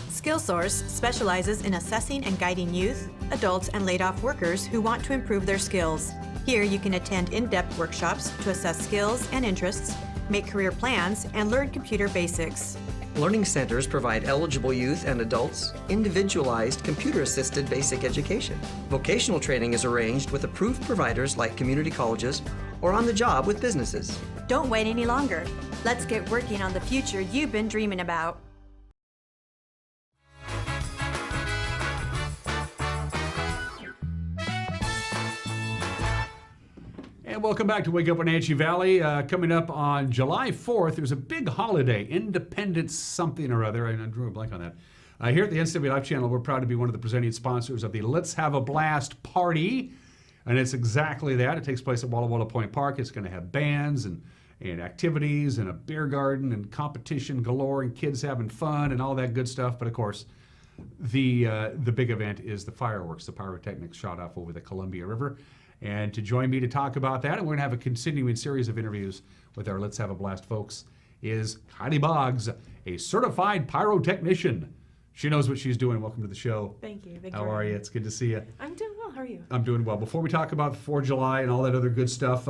SkillSource specializes in assessing and guiding youth, adults, and laid-off workers who want to improve their skills. Here you can attend in-depth workshops to assess skills and interests, make career plans, and learn computer basics. Learning centers provide eligible youth and adults individualized computer-assisted basic education. Vocational training is arranged with approved providers like community colleges or on the job with businesses. Don't wait any longer. Let's get working on the future you've been dreaming about. And welcome back to Wake Up Wenatchee Valley. Coming up on July 4th, there's a big holiday, Independence something or other. I drew a blank on that. Here at the NCW Life Channel, we're proud to be one of the presenting sponsors of the Let's Have a Blast party. And it's exactly that. It takes place at Walla Walla Point Park. It's going to have bands and activities and a beer garden and competition galore and kids having fun and all that good stuff. But of course, the big event is the fireworks, the pyrotechnics shot off over the Columbia River. And to join me to talk about that, and we're going to have a continuing series of interviews with our Let's Have a Blast folks, is Kylee Boggs, a certified pyrotechnician. She knows what she's doing. Welcome to the show. Thank you. How are you? It's good to see you. I'm doing well. How are you? I'm doing well. Before we talk about 4th of July and all that other good stuff,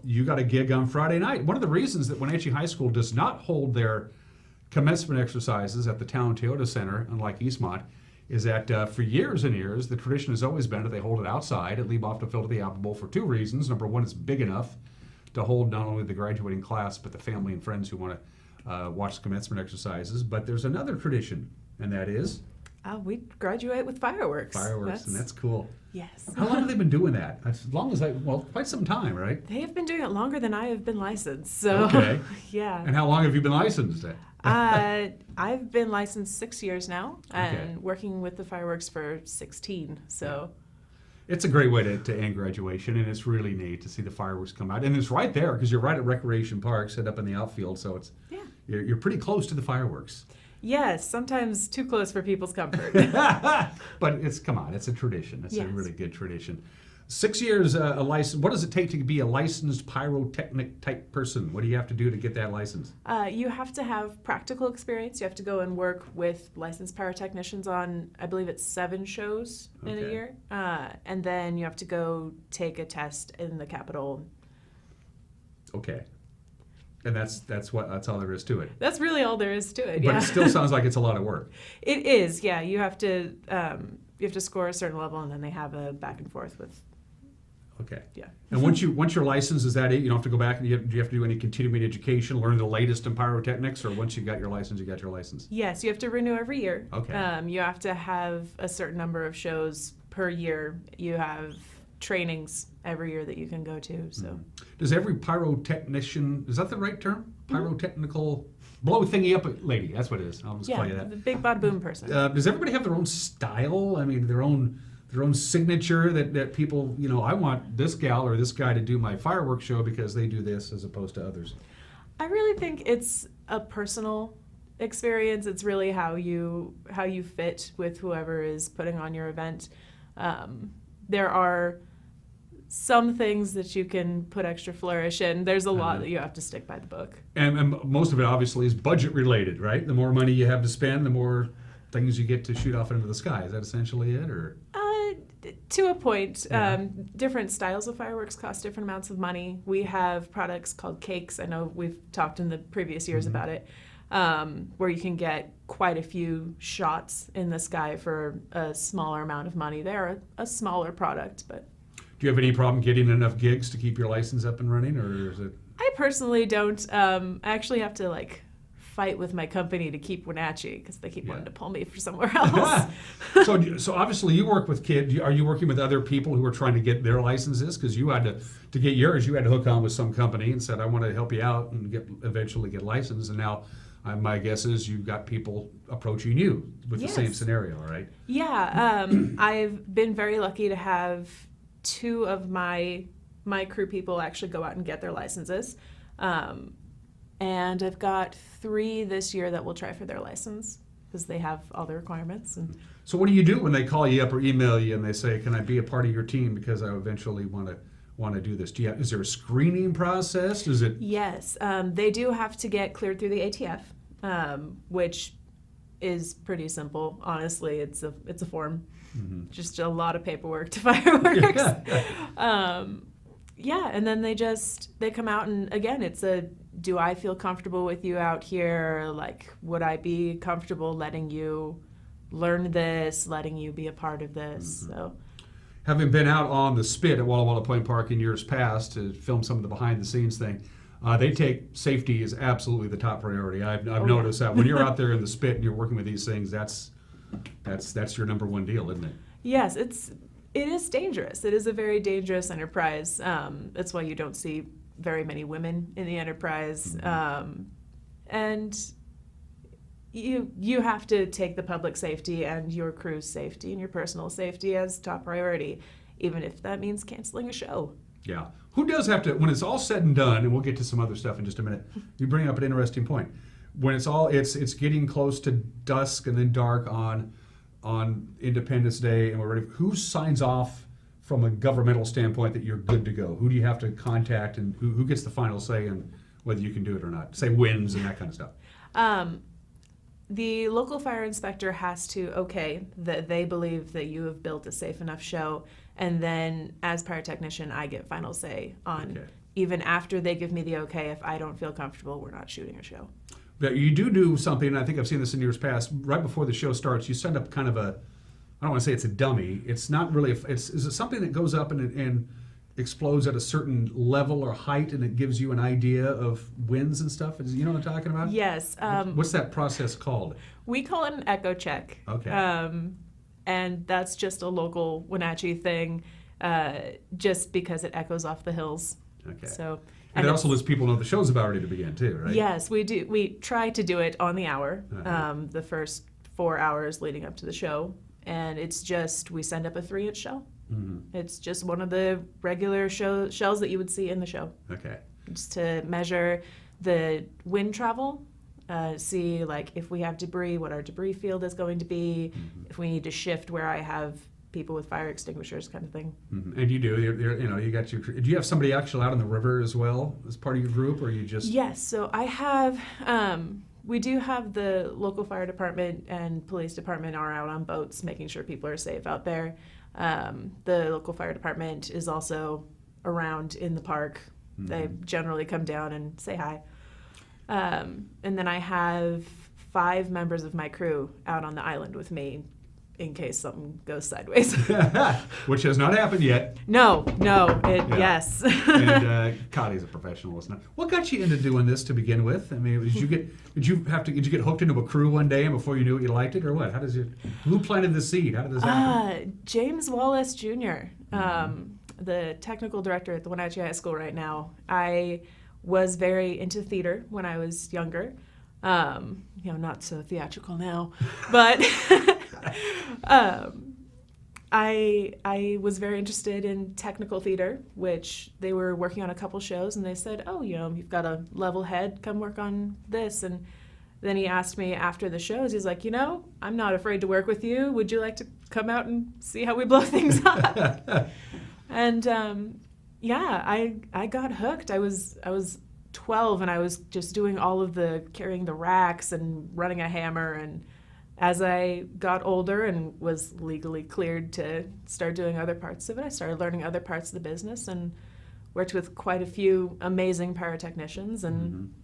you got a gig on Friday night. One of the reasons that Wenatchee High School does not hold their commencement exercises at the Town Toyota Center, unlike Eastmont, is that for years and years, the tradition has always been that they hold it outside at Lieboff to fill to the Apple Bowl for two reasons. Number one, it's big enough to hold not only the graduating class, but the family and friends who want to watch the commencement exercises. But there's another tradition, and that is? We graduate with fireworks. And that's cool. Yes. How long have they been doing that? As long as quite some time, right? They have been doing it longer than I have been licensed. So, okay. Yeah. And how long have you been licensed? I've been licensed 6 years now, and Okay. working with the fireworks for 16. So. It's a great way to end graduation, and it's really neat to see the fireworks come out. And it's right there, because you're right at Recreation Park, set up in the outfield, so it's you're pretty close to the fireworks. Yes, sometimes too close for people's comfort. But come on, it's a tradition. It's Yes. a really good tradition. 6 years a license. What does it take to be a licensed pyrotechnic type person? What do you have to do to get that license? You have to have practical experience. You have to go and work with licensed pyrotechnicians on, I believe it's 7 shows in a Okay. year. And then you have to go take a test in the Capitol. Okay. And that's all there is to it. That's really all there is to it, But yeah. it still sounds like it's a lot of work. It is, yeah. You have to to score a certain level, and then they have a back and forth with. Okay. Yeah. And once you're licensed, is that it? You don't have to go back and do you have to do any continuing education, learn the latest in pyrotechnics, or once you got your license, you got your license? Yes, you have to renew every year. Okay. You have to have a certain number of shows per year. You have trainings every year that you can go to. So. Does every pyrotechnician, is that the right term? Pyrotechnical blow thingy up lady, that's what it is. I'll just call you that. The big bada boom person. Does everybody have their own style? I mean, their own signature that people, I want this gal or this guy to do my fireworks show because they do this as opposed to others? I really think it's a personal experience. It's really how you fit with whoever is putting on your event. There are some things that you can put extra flourish in. There's a lot that you have to stick by the book. And most of it obviously is budget related, right? The more money you have to spend, the more things you get to shoot off into the sky. Is that essentially it, or? To a point. Different styles of fireworks cost different amounts of money. We have products called cakes. I know we've talked in the previous years about it, where you can get quite a few shots in the sky for a smaller amount of money. They're a smaller product, but. Do you have any problem getting enough gigs to keep your license up and running, or is it? I personally don't. I actually have to fight with my company to keep Wenatchee because they keep wanting to pull me for somewhere else. So obviously you work with kids. Are you working with other people who are trying to get their licenses? Because you had to get yours, you had to hook on with some company and said, I want to help you out and eventually get licensed. And now my guess is you've got people approaching you with the same scenario, right? Yeah. I've been very lucky to have 2 of my crew people actually go out and get their licenses. And I've got 3 this year that will try for their license because they have all the requirements. And so what do you do when they call you up or email you and they say, can I be a part of your team because I eventually want to do this? Is there a screening process? Is it? Yes, they do have to get cleared through the ATF, which is pretty simple. Honestly, it's a form, just a lot of paperwork to fireworks. And then they come out, and again, it's do I feel comfortable with you out here? Would I be comfortable letting you learn this, letting you be a part of this? So, having been out on the spit at Walla Walla Point Park in years past to film some of the behind the scenes thing, they take safety as absolutely the top priority. I've noticed that when you're out there in the spit and you're working with these things, that's your number one deal, isn't it? Yes, it is dangerous. It is a very dangerous enterprise. That's why you don't see very many women in the enterprise. And you have to take the public safety and your crew's safety and your personal safety as top priority, even if that means canceling a show. Yeah. Who does have to, when it's all said and done, and we'll get to some other stuff in just a minute, you bring up an interesting point. When it's getting close to dusk and then dark on Independence Day and we're ready, who signs off from a governmental standpoint that you're good to go? Who do you have to contact, and who gets the final say in whether you can do it or not? Say wins and that kind of stuff. The local fire inspector has to okay that they believe that you have built a safe enough show, and then as pyrotechnician, I get final say on even after they give me the okay. If I don't feel comfortable, we're not shooting a show. But you do something, and I think I've seen this in years past. Right before the show starts, you send up kind of I don't want to say it's a dummy. It's not really. Is it something that goes up and explodes at a certain level or height, and it gives you an idea of winds and stuff? You know what I'm talking about? Yes. What's that process called? We call it an echo check. Okay. And that's just a local Wenatchee thing, just because it echoes off the hills. Okay. So. And it also lets people know the show's about ready to begin too, right? Yes, we do. We try to do it on the hour, the first 4 hours leading up to the show. And it's just, we send up a 3-inch shell. It's just one of the regular shells that you would see in the show. Okay. Just to measure the wind travel, see if we have debris, what our debris field is going to be, if we need to shift where I have people with fire extinguishers, kind of thing. And you do, you got your. Do you have somebody actually out on the river as well as part of your group, or you just? Yes. So I have. We do have the local fire department and police department are out on boats making sure people are safe out there. The local fire department is also around in the park. They generally come down and say hi. And then I have 5 members of my crew out on the island with me in case something goes sideways. Which has not happened yet. No, yes. And Kylie's a professional, isn't it? What got you into doing this to begin with? I mean, did you get hooked into a crew one day and before you knew it, you liked it, or what? Who planted the seed? How did this happen? James Wallace Jr., the technical director at the Wenatchee High School right now. I was very into theater when I was younger. Not so theatrical now, but I was very interested in technical theater, which they were working on a couple shows, and they said, oh, you've got a level head, come work on this. And then he asked me after the shows, he's like, I'm not afraid to work with you. Would you like to come out and see how we blow things up? And I got hooked. I was 12 and I was just doing all of carrying the racks and running a hammer. And as I got older and was legally cleared to start doing other parts of it, I started learning other parts of the business and worked with quite a few amazing pyrotechnicians and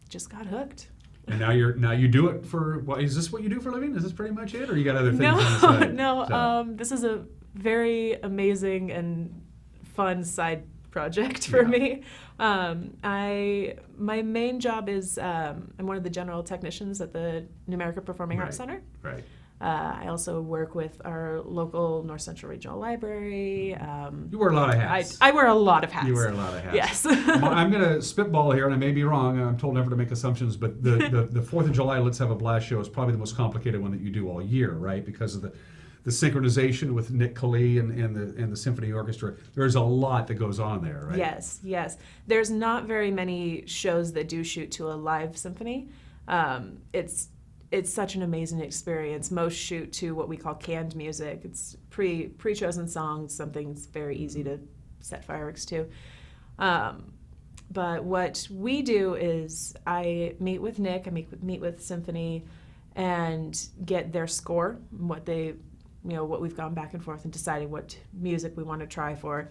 just got hooked. And now you do it for, is this what you do for a living? Is this pretty much it, or you got other things on the side? No. This is a very amazing and fun side project for me. My main job is I'm one of the general technicians at the New America Performing Arts Center. Right. I also work with our local North Central Regional Library. You wear a lot of hats. I wear a lot of hats. You wear a lot of hats. Yes. I'm going to spitball here, and I may be wrong. I'm told never to make assumptions, but the 4th of July Let's Have a Blast show is probably the most complicated one that you do all year, right? Because of the synchronization with Nick Kylee and the symphony orchestra. There's a lot that goes on there, right? Yes. There's not very many shows that do shoot to a live symphony. It's such an amazing experience. Most shoot to what we call canned music. It's pre-chosen songs, something that's very easy to set fireworks to. But what we do is I meet with Nick, I meet with Symphony, and get their score, what we've gone back and forth and decided what music we want to try for.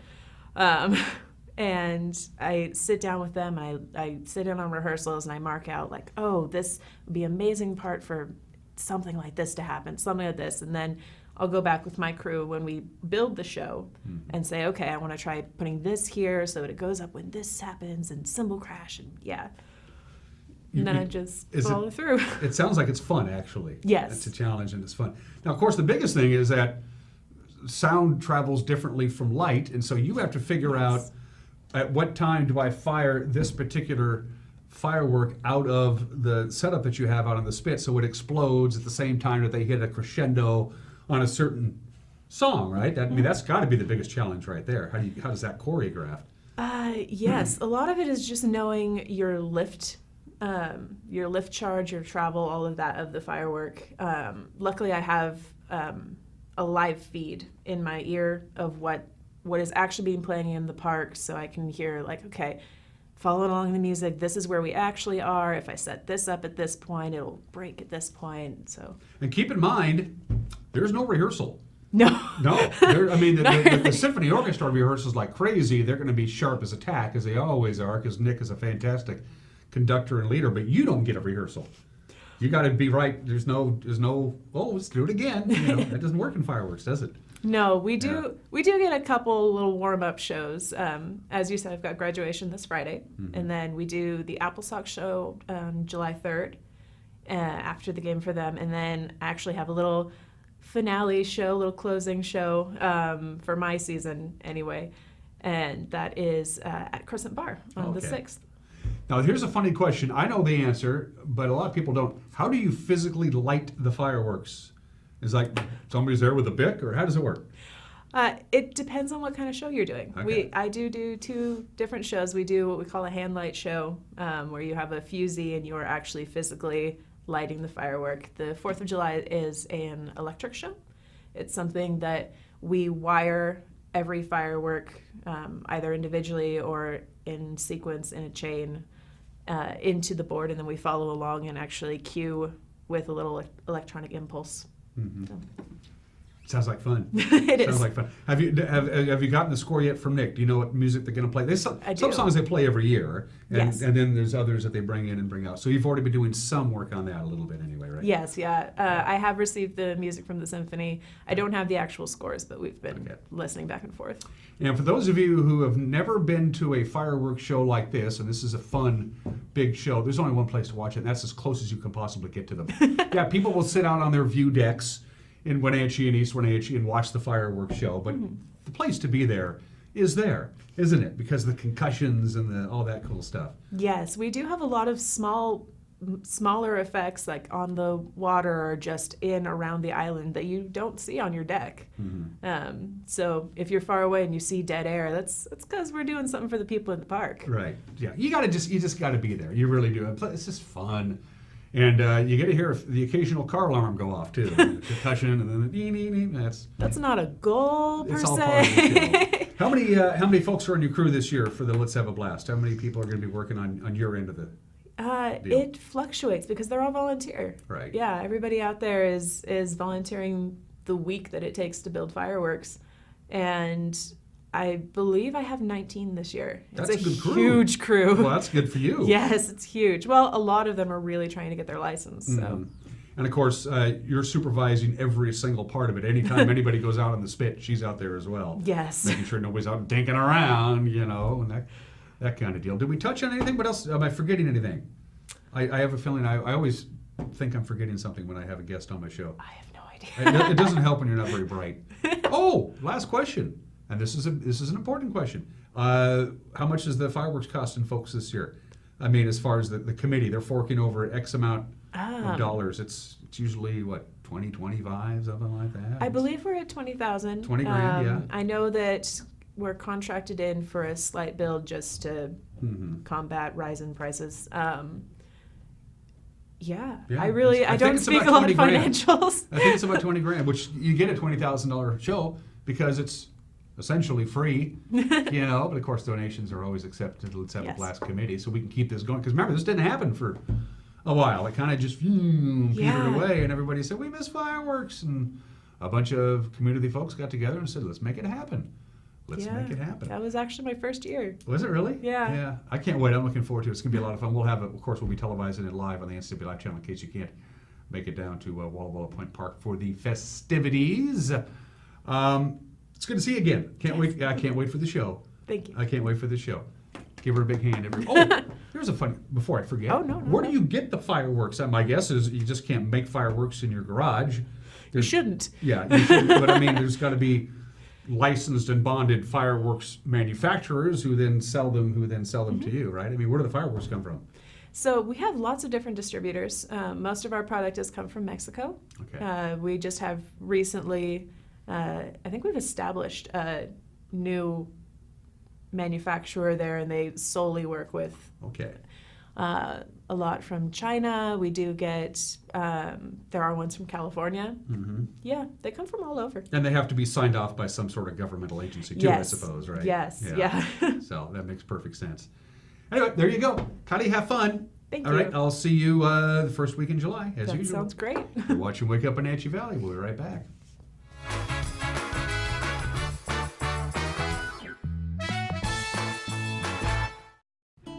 And I sit down with them, I sit in on rehearsals and I mark out like, oh, this would be an amazing part for something like this to happen, something like this. And then I'll go back with my crew when we build the show and say, okay, I want to try putting this here so that it goes up when this happens and cymbal crash and and then I just follow through. It sounds like it's fun, actually. Yes. It's a challenge and it's fun. Now, of course, the biggest thing is that sound travels differently from light, and so you have to figure out at what time do I fire this particular firework out of the setup that you have out on the spit so it explodes at the same time that they hit a crescendo on a certain song, right? That's got to be the biggest challenge right there. How does that choreograph? Yes, a lot of it is just knowing your lift charge, your travel, all of that of the firework. Luckily, I have a live feed in my ear of what is actually being playing in the park, so I can hear like, okay, following along the music, this is where we actually are. If I set this up at this point, it'll break at this point. So. And keep in mind, there's no rehearsal. No. The symphony orchestra rehearsals like crazy. They're going to be sharp as a tack, as they always are, because Nick is a fantastic conductor and leader, but you don't get a rehearsal. You got to be right. There's no, let's do it again. That doesn't work in fireworks, does it? No, we do get a couple little warm-up shows. As you said, I've got graduation this Friday, and then we do the Apple Sock show on July 3rd after the game for them, and then I actually have a little finale show, little closing show for my season anyway, and that is at Crescent Bar on the 6th. Now, here's a funny question. I know the answer, but a lot of people don't. How do you physically light the fireworks? Is like somebody's there with a Bic, or how does it work? It depends on what kind of show you're doing. Okay. I do 2 different shows. We do what we call a hand light show, where you have a fusee and you're actually physically lighting the firework. The 4th of July is an electric show. It's something that we wire every firework, either individually or in sequence in a chain, into the board, and then we follow along and actually cue with a little electronic impulse. Mm-hmm. Sounds like fun. It Sounds is. like fun. Have you gotten the score yet from Nick? Do you know what music they're going to play? There's some songs they play every year, and, Yes. and then there's others that they bring in and bring out. So you've already been doing some work on that a little bit anyway, right? Yes, yeah. I have received the music from the symphony. I don't have the actual scores, but we've been listening back and forth. And for those of you who have never been to a fireworks show like this, and this is a fun, big show, there's only one place to watch it, and that's as close as you can possibly get to them. Yeah, people will sit out on their view decks in Wenatchee and East Wenatchee and watch the fireworks show, but the place to be there, isn't it? Because of the concussions and all that cool stuff. Yes, we do have a lot of smaller effects like on the water or just in around the island that you don't see on your deck. So if you're far away and you see dead air, that's because we're doing something for the people in the park. Right. Yeah. You just got to be there. You really do. It's just fun. And you get to hear the occasional car alarm go off too. Concussion and then the ding. That's not a goal per it's all se. part of the show. How many folks are on your crew this year for the Let's Have a Blast? How many people are going to be working on your end of the deal? It fluctuates because they're all volunteer. Right. Yeah, everybody out there is volunteering the week that it takes to build fireworks, and I believe I have 19 this year. That's it's a good crew. Huge crew. Well, that's good for you. Yes, it's huge. Well, a lot of them are really trying to get their license. So. And of course, you're supervising every single part of it. Anytime anybody goes out on the spit, she's out there as well. Yes. Making sure nobody's out dinking around, and that kind of deal. Did we touch on anything? What else? Am I forgetting anything? I have a feeling I always think I'm forgetting something when I have a guest on my show. I have no idea. It doesn't help when you're not very bright. Oh, last question. And this is an important question. How much does the fireworks cost in folks this year? I mean, as far as the committee, they're forking over X amount of dollars. It's usually, what, 20, 25, something like that? I believe we're at 20,000. 20 grand, yeah. I know that we're contracted in for a slight build just to combat rise in prices. Yeah, I don't speak a lot of financials. I think it's about 20 grand, which you get a $20,000 show because it's essentially free, but of course donations are always accepted to Let's Have a Blast committee, so we can keep this going. Because remember, this didn't happen for a while. It kind of just petered away, and everybody said, we miss fireworks. And a bunch of community folks got together and said, let's make it happen. Let's make it happen. That was actually my first year. Was it really? Yeah. Yeah. I can't wait. I'm looking forward to it. It's going to be a lot of fun. We'll have it, of course, we'll be televising it live on the NCW Live channel in case you can't make it down to Walla Walla Point Park for the festivities. It's good to see you again. Can't wait. I can't wait for the show. Thank you. I can't wait for the show. Give her a big hand. Here's a funny, before I forget. Oh, no. Where do you get the fireworks? My guess is you just can't make fireworks in your garage. You shouldn't. Yeah, you shouldn't. But I mean, there's got to be licensed and bonded fireworks manufacturers who then sell them to you, right? I mean, where do the fireworks come from? So we have lots of different distributors. Most of our product has come from Mexico. Okay. We just have recently, I think we've established a new manufacturer there, and they solely work with a lot from China. We do get, there are ones from California. Yeah, they come from all over. And they have to be signed off by some sort of governmental agency too, I suppose, right? Yes, yeah. So that makes perfect sense. Anyway, there you go. Kylee, have fun. Thank you. you. All right, I'll see you the first week in July, as that usual. Sounds great. You're watching Wake Up Wenatchee Valley. We'll be right back.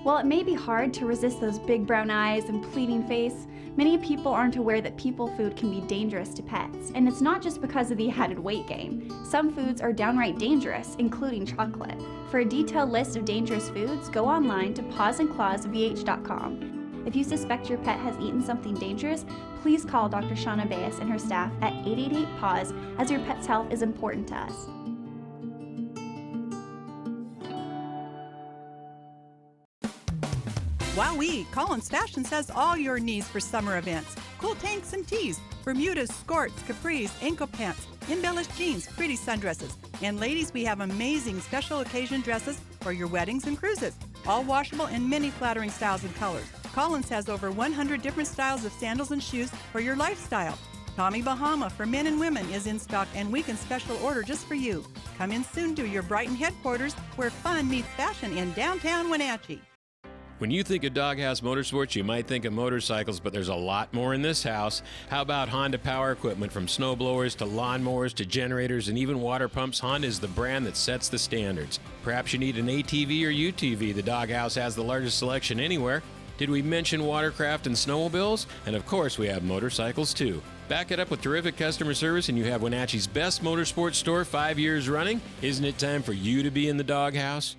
While it may be hard to resist those big brown eyes and pleading face, many people aren't aware that people food can be dangerous to pets. And it's not just because of the added weight gain. Some foods are downright dangerous, including chocolate. For a detailed list of dangerous foods, go online to pawsandclawsvh.com. If you suspect your pet has eaten something dangerous, please call Dr. Shauna Baez and her staff at 888-PAWS, as your pet's health is important to us. Wowee! Collins Fashion has all your needs for summer events. Cool tanks and tees, Bermudas, skirts, capris, ankle pants, embellished jeans, pretty sundresses. And ladies, we have amazing special occasion dresses for your weddings and cruises. All washable in many flattering styles and colors. Collins has over 100 different styles of sandals and shoes for your lifestyle. Tommy Bahama for men and women is in stock, and we can special order just for you. Come in soon to your Brighton headquarters, where fun meets fashion in downtown Wenatchee. When you think of Doghouse Motorsports, you might think of motorcycles, but there's a lot more in this house. How about Honda power equipment? From snowblowers to lawnmowers to generators and even water pumps, Honda is the brand that sets the standards. Perhaps you need an ATV or UTV. The Doghouse has the largest selection anywhere. Did we mention watercraft and snowmobiles? And of course, we have motorcycles too. Back it up with terrific customer service and you have Wenatchee's best motorsports store 5 years running. Isn't it time for you to be in the Doghouse?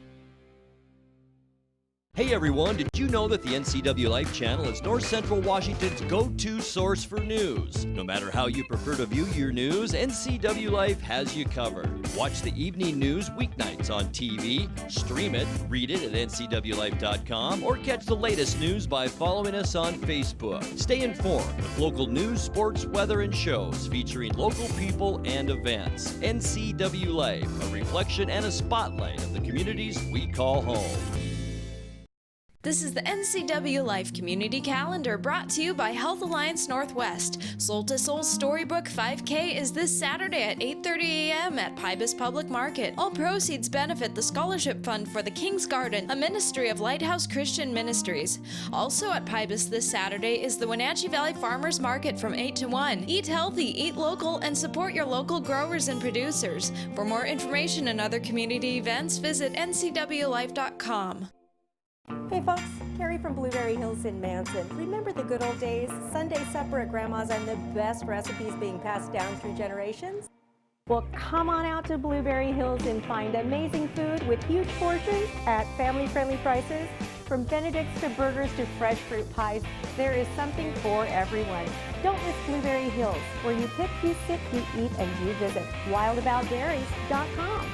Hey everyone, did you know that the NCW Life channel is North Central Washington's go-to source for news? No matter how you prefer to view your news, NCW Life has you covered. Watch the evening news weeknights on TV, stream it, read it at ncwlife.com, or catch the latest news by following us on Facebook. Stay informed with local news, sports, weather, and shows featuring local people and events. NCW Life, a reflection and a spotlight of the communities we call home. This is the NCW Life Community Calendar brought to you by Health Alliance Northwest. Soul to Soul Storybook 5K is this Saturday at 8:30 a.m. at Pybus Public Market. All proceeds benefit the Scholarship Fund for the King's Garden, a ministry of Lighthouse Christian Ministries. Also at Pybus this Saturday is the Wenatchee Valley Farmers Market from 8 to 1. Eat healthy, eat local, and support your local growers and producers. For more information and other community events, visit ncwlife.com. Hey folks, Carrie from Blueberry Hills in Manson. Remember the good old days? Sunday supper at Grandma's and the best recipes being passed down through generations? Well, come on out to Blueberry Hills and find amazing food with huge portions at family-friendly prices. From Benedict's to burgers to fresh fruit pies, there is something for everyone. Don't miss Blueberry Hills, where you pick, you sit, you eat, and you visit. wildaboutberries.com.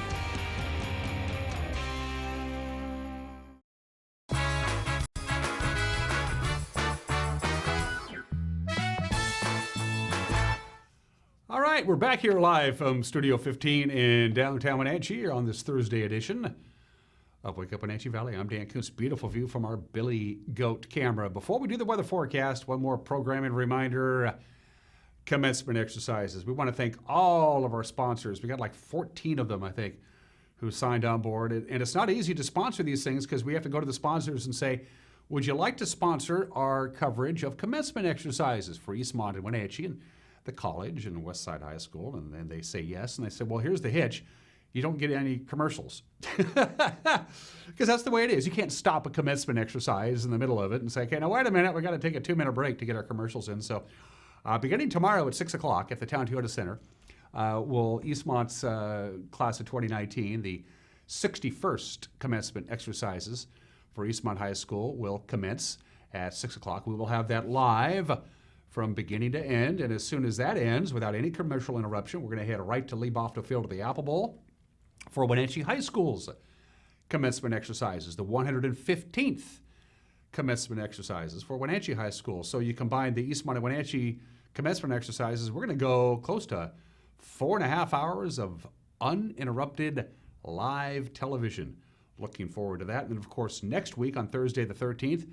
All right, we're back here live from Studio 15 in downtown Wenatchee on this Thursday edition of Wake Up Wenatchee Valley. I'm Dan Kuntz. Beautiful view from our Billy Goat camera. Before we do the weather forecast, one more programming reminder. Commencement exercises. We want to thank all of our sponsors. We got like 14 of them, I think, who signed on board. And it's not easy to sponsor these things because we have to go to the sponsors and say, would you like to sponsor our coverage of commencement exercises for Eastmont and Wenatchee and the college and Westside High School? And then they say yes. And they say, well, here's the hitch. You don't get any commercials. Because that's the way it is. You can't stop a commencement exercise in the middle of it and say, okay, now wait a minute. We got to take a 2-minute break to get our commercials in. So beginning tomorrow at 6 o'clock at the Town Toyota Center, will Eastmont's class of 2019, the 61st commencement exercises for Eastmont High School will commence at 6 o'clock. We will have that live from beginning to end, and as soon as that ends, without any commercial interruption, we're going to head right to Leibofto Field of the Apple Bowl for Wenatchee High School's commencement exercises, the 115th commencement exercises for Wenatchee High School. So you combine the Eastmont and Wenatchee commencement exercises, we're going to go close to 4.5 hours of uninterrupted live television. Looking forward to that. And of course, next week on Thursday the 13th,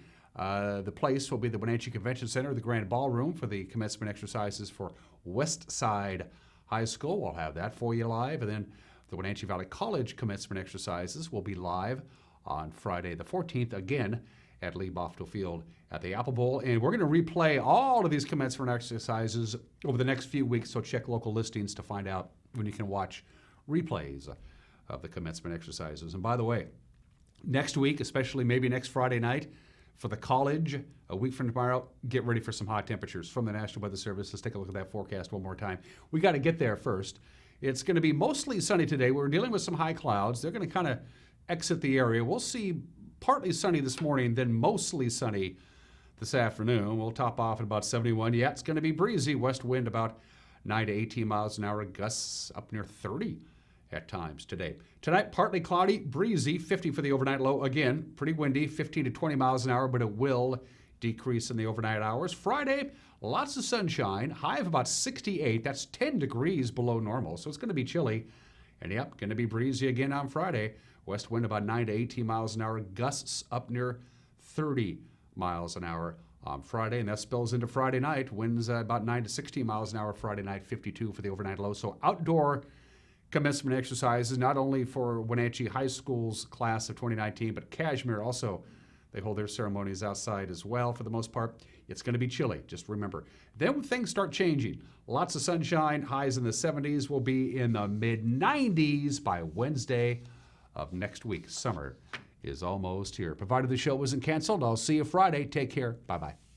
the place will be the Wenatchee Convention Center, the Grand Ballroom, for the commencement exercises for Westside High School. We'll have that for you live. And then the Wenatchee Valley College commencement exercises will be live on Friday the 14th, again at Leibofto Field at the Apple Bowl. And we're going to replay all of these commencement exercises over the next few weeks, so check local listings to find out when you can watch replays of the commencement exercises. And by the way, next week, especially maybe next Friday night, for the college, a week from tomorrow, get ready for some hot temperatures from the National Weather Service. Let's take a look at that forecast one more time. We got to get there first. It's going to be mostly sunny today. We're dealing with some high clouds. They're going to kind of exit the area. We'll see partly sunny this morning, then mostly sunny this afternoon. We'll top off at about 71. Yeah, it's going to be breezy. West wind about 9 to 18 miles an hour. Gusts up near 30 at times today. Tonight, partly cloudy, breezy, 50 for the overnight low. Again, pretty windy, 15 to 20 miles an hour, but it will decrease in the overnight hours. Friday, lots of sunshine, high of about 68. That's 10 degrees below normal, so it's going to be chilly. And yep, going to be breezy again on Friday. West wind about 9 to 18 miles an hour. Gusts up near 30 miles an hour on Friday, and that spills into Friday night. Winds about 9 to 16 miles an hour Friday night, 52 for the overnight low. So outdoor commencement exercises, not only for Wenatchee High School's class of 2019, but Cashmere also They hold their ceremonies outside as well for the most part. It's going to be chilly, just remember. Then when things start changing, lots of sunshine, highs in the 70s, will be in the mid-90s by Wednesday of next week. Summer is almost here. Provided the show wasn't canceled, I'll see you Friday. Take care. Bye-bye.